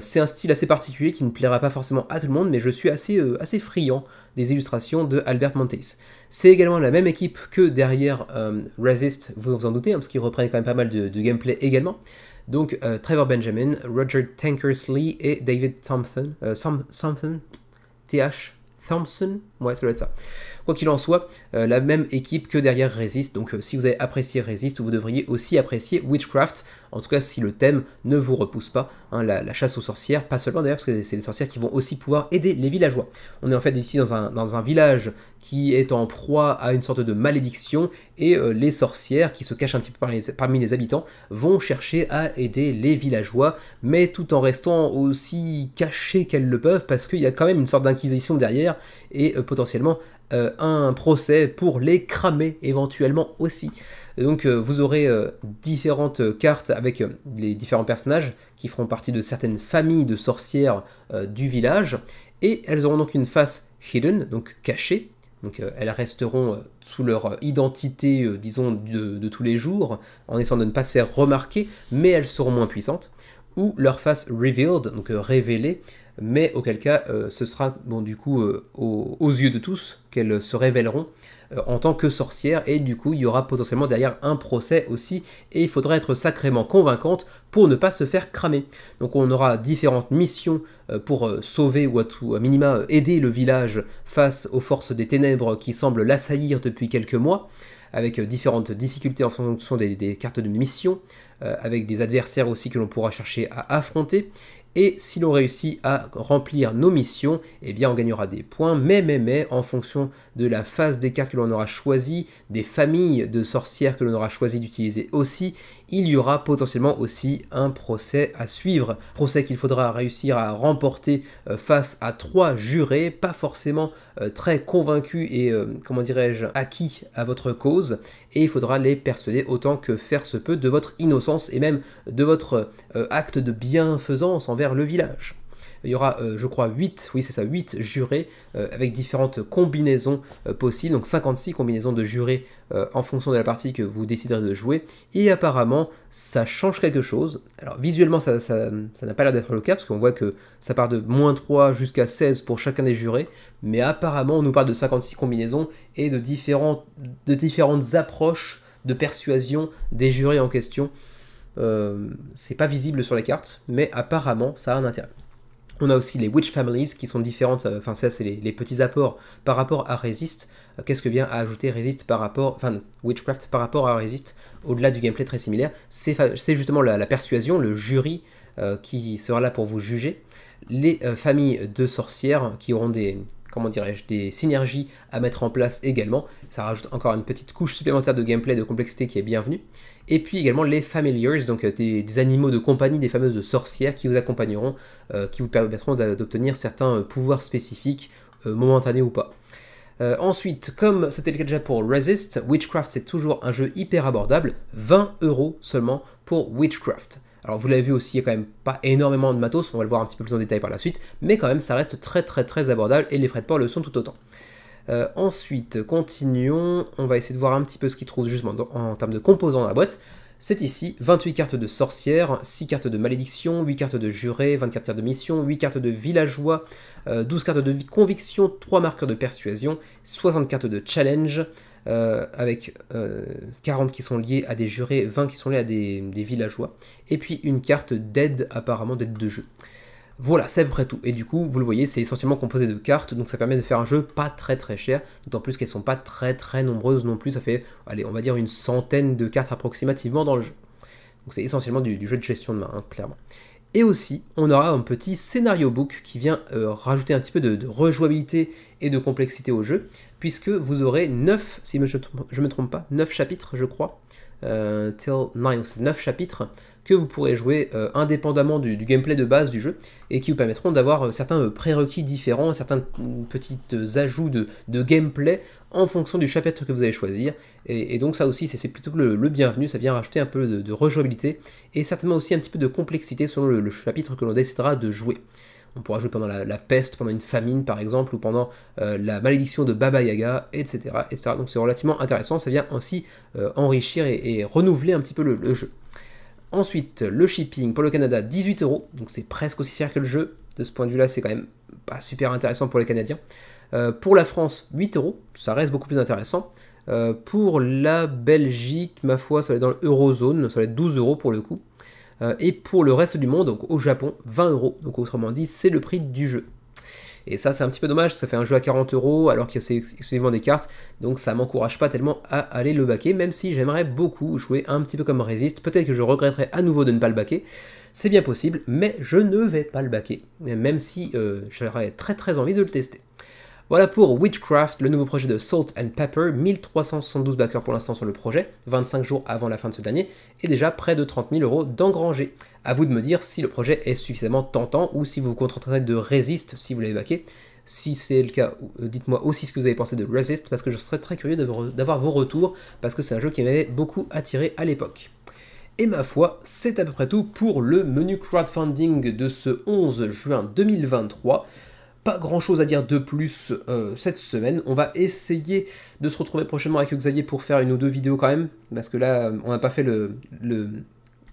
[SPEAKER 1] C'est un style assez particulier qui ne plaira pas forcément à tout le monde, mais je suis assez friand des illustrations de Albert Montes. C'est également la même équipe que derrière Resist, vous vous en doutez, hein, parce qu'ils reprennent quand même pas mal de gameplay également. Donc Trevor Benjamin, Roger Tankersley et David Thompson, Thompson, ouais, ça doit être ça. Quoi qu'il en soit, la même équipe que derrière Resist, donc si vous avez apprécié Resist, vous devriez aussi apprécier Witchcraft, en tout cas si le thème ne vous repousse pas, hein, la chasse aux sorcières, pas seulement d'ailleurs, parce que c'est des sorcières qui vont aussi pouvoir aider les villageois. On est en fait ici dans un village qui est en proie à une sorte de malédiction, et les sorcières, qui se cachent un petit peu parmi les habitants, vont chercher à aider les villageois, mais tout en restant aussi cachées qu'elles le peuvent, parce qu'il y a quand même une sorte d'inquisition derrière, et potentiellement un procès pour les cramer éventuellement aussi. Donc vous aurez différentes cartes avec les différents personnages qui feront partie de certaines familles de sorcières du village, et elles auront donc une face hidden, donc cachée. Donc elles resteront sous leur identité, disons, de tous les jours, en essayant de ne pas se faire remarquer, mais elles seront moins puissantes. Ou leur face revealed, donc révélée, mais auquel cas ce sera bon, du coup aux yeux de tous qu'elles se révéleront en tant que sorcières, et du coup il y aura potentiellement derrière un procès aussi, et il faudra être sacrément convaincante pour ne pas se faire cramer. Donc on aura différentes missions pour sauver ou à minima aider le village face aux forces des ténèbres qui semblent l'assaillir depuis quelques mois, avec différentes difficultés en fonction des cartes de mission, avec des adversaires aussi que l'on pourra chercher à affronter. Et si l'on réussit à remplir nos missions, eh bien on gagnera des points, mais en fonction de la phase des cartes que l'on aura choisi, des familles de sorcières que l'on aura choisi d'utiliser aussi, il y aura potentiellement aussi un procès à suivre. Procès qu'il faudra réussir à remporter face à 3 jurés, pas forcément très convaincus et, comment dirais-je, acquis à votre cause, et il faudra les persuader autant que faire se peut de votre innocence et même de votre acte de bienfaisance envers le village. Il y aura, je crois, 8 jurés avec différentes combinaisons possibles, donc 56 combinaisons de jurés en fonction de la partie que vous déciderez de jouer, et apparemment ça change quelque chose. Alors visuellement ça n'a pas l'air d'être le cas, parce qu'on voit que ça part de -3 jusqu'à 16 pour chacun des jurés, mais apparemment on nous parle de 56 combinaisons et de différentes approches de persuasion des jurés en question. C'est pas visible sur les cartes, mais apparemment ça a un intérêt. On a aussi les Witch Families qui sont différentes, enfin ça c'est les petits apports par rapport à Resist. Qu'est-ce que vient à ajouter Resist Witchcraft par rapport à Resist, au-delà du gameplay très similaire, c'est justement la persuasion, le jury qui sera là pour vous juger, les familles de sorcières qui auront des synergies à mettre en place également. Ça rajoute encore une petite couche supplémentaire de gameplay, de complexité qui est bienvenue. Et puis également les familiars, donc des animaux de compagnie, des fameuses sorcières qui vous accompagneront, qui vous permettront d'obtenir certains pouvoirs spécifiques, momentanés ou pas. Ensuite, comme c'était le cas déjà pour Resist, Witchcraft c'est toujours un jeu hyper abordable, 20 € seulement pour Witchcraft. Alors vous l'avez vu aussi, il n'y a quand même pas énormément de matos, on va le voir un petit peu plus en détail par la suite, mais quand même ça reste très abordable et les frais de port le sont tout autant. Ensuite, continuons, on va essayer de voir un petit peu ce qu'il trouve justement en termes de composants dans la boîte. C'est ici 28 cartes de sorcières, 6 cartes de malédiction, 8 cartes de jurés, 24 cartes de mission, 8 cartes de villageois, 12 cartes de conviction, 3 marqueurs de persuasion, 60 cartes de challenge, avec 40 qui sont liées à des jurés, 20 qui sont liées à des villageois, et puis une carte d'aide, apparemment d'aide de jeu. Voilà, c'est à peu près tout. Et du coup, vous le voyez, c'est essentiellement composé de cartes, donc ça permet de faire un jeu pas très cher, d'autant plus qu'elles sont pas très nombreuses non plus, ça fait, allez, on va dire une centaine de cartes approximativement dans le jeu. Donc c'est essentiellement du jeu de gestion de main, hein, clairement. Et aussi, on aura un petit scénario book qui vient rajouter un petit peu de rejouabilité et de complexité au jeu, puisque vous aurez 9, si je me trompe pas, 9 chapitres, je crois, till 9, c'est 9 chapitres que vous pourrez jouer indépendamment du gameplay de base du jeu, et qui vous permettront d'avoir certains prérequis différents, certains petits ajouts de gameplay en fonction du chapitre que vous allez choisir, et donc ça aussi c'est plutôt le bienvenu, ça vient rajouter un peu de rejouabilité, et certainement aussi un petit peu de complexité selon le chapitre que l'on décidera de jouer. On pourra jouer pendant la peste, pendant une famine par exemple, ou pendant la malédiction de Baba Yaga, etc. Donc c'est relativement intéressant, ça vient aussi enrichir et renouveler un petit peu le jeu. Ensuite, le shipping pour le Canada, 18 €, donc c'est presque aussi cher que le jeu. De ce point de vue-là, c'est quand même pas super intéressant pour les Canadiens. Pour la France, 8 €, ça reste beaucoup plus intéressant. Pour la Belgique, ma foi, ça va être dans l'Eurozone, ça va être 12 € pour le coup. Et pour le reste du monde, donc au Japon, 20 €. Donc autrement dit, c'est le prix du jeu. Et ça, c'est un petit peu dommage, ça fait un jeu à 40 € alors que c'est exclusivement des cartes, donc ça m'encourage pas tellement à aller le baquer, même si j'aimerais beaucoup jouer un petit peu comme Resist. Peut-être que je regretterai à nouveau de ne pas le baquer, c'est bien possible, mais je ne vais pas le baquer, même si j'aurais très envie de le tester. Voilà pour Witchcraft, le nouveau projet de Salt and Pepper, 1372 backers pour l'instant sur le projet, 25 jours avant la fin de ce dernier, et déjà près de 30 000 € d'engrangés. A vous de me dire si le projet est suffisamment tentant ou si vous vous contenterez de Resist si vous l'avez backé. Si c'est le cas, dites-moi aussi ce que vous avez pensé de Resist, parce que je serais très curieux d'avoir vos retours, parce que c'est un jeu qui m'avait beaucoup attiré à l'époque. Et ma foi, c'est à peu près tout pour le menu crowdfunding de ce 11 juin 2023. Pas grand chose à dire de plus cette semaine. On va essayer de se retrouver prochainement avec Xavier pour faire une ou deux vidéos quand même, parce que là, on n'a pas fait le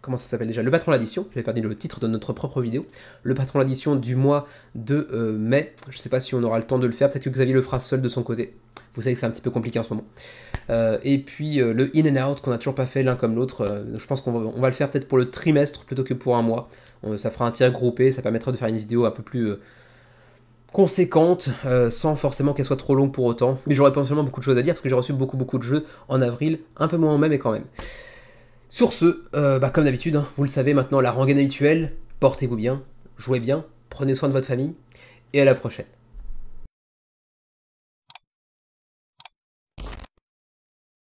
[SPEAKER 1] comment ça s'appelle déjà, le patron d'addition, j'avais perdu le titre de notre propre vidéo, le patron d'addition du mois de mai. Je sais pas si on aura le temps de le faire, peut-être que Xavier le fera seul de son côté. Vous savez que c'est un petit peu compliqué en ce moment. Et puis le in and out qu'on n'a toujours pas fait l'un comme l'autre, je pense qu'on va le faire peut-être pour le trimestre plutôt que pour un mois. Ça fera un tir groupé, ça permettra de faire une vidéo un peu plus conséquente, sans forcément qu'elle soit trop longue pour autant. Mais j'aurais potentiellement beaucoup de choses à dire parce que j'ai reçu beaucoup de jeux en avril, un peu moins en mai mais quand même. Sur ce, comme d'habitude, hein, vous le savez maintenant, la rengaine habituelle, portez-vous bien, jouez bien, prenez soin de votre famille, et à la prochaine.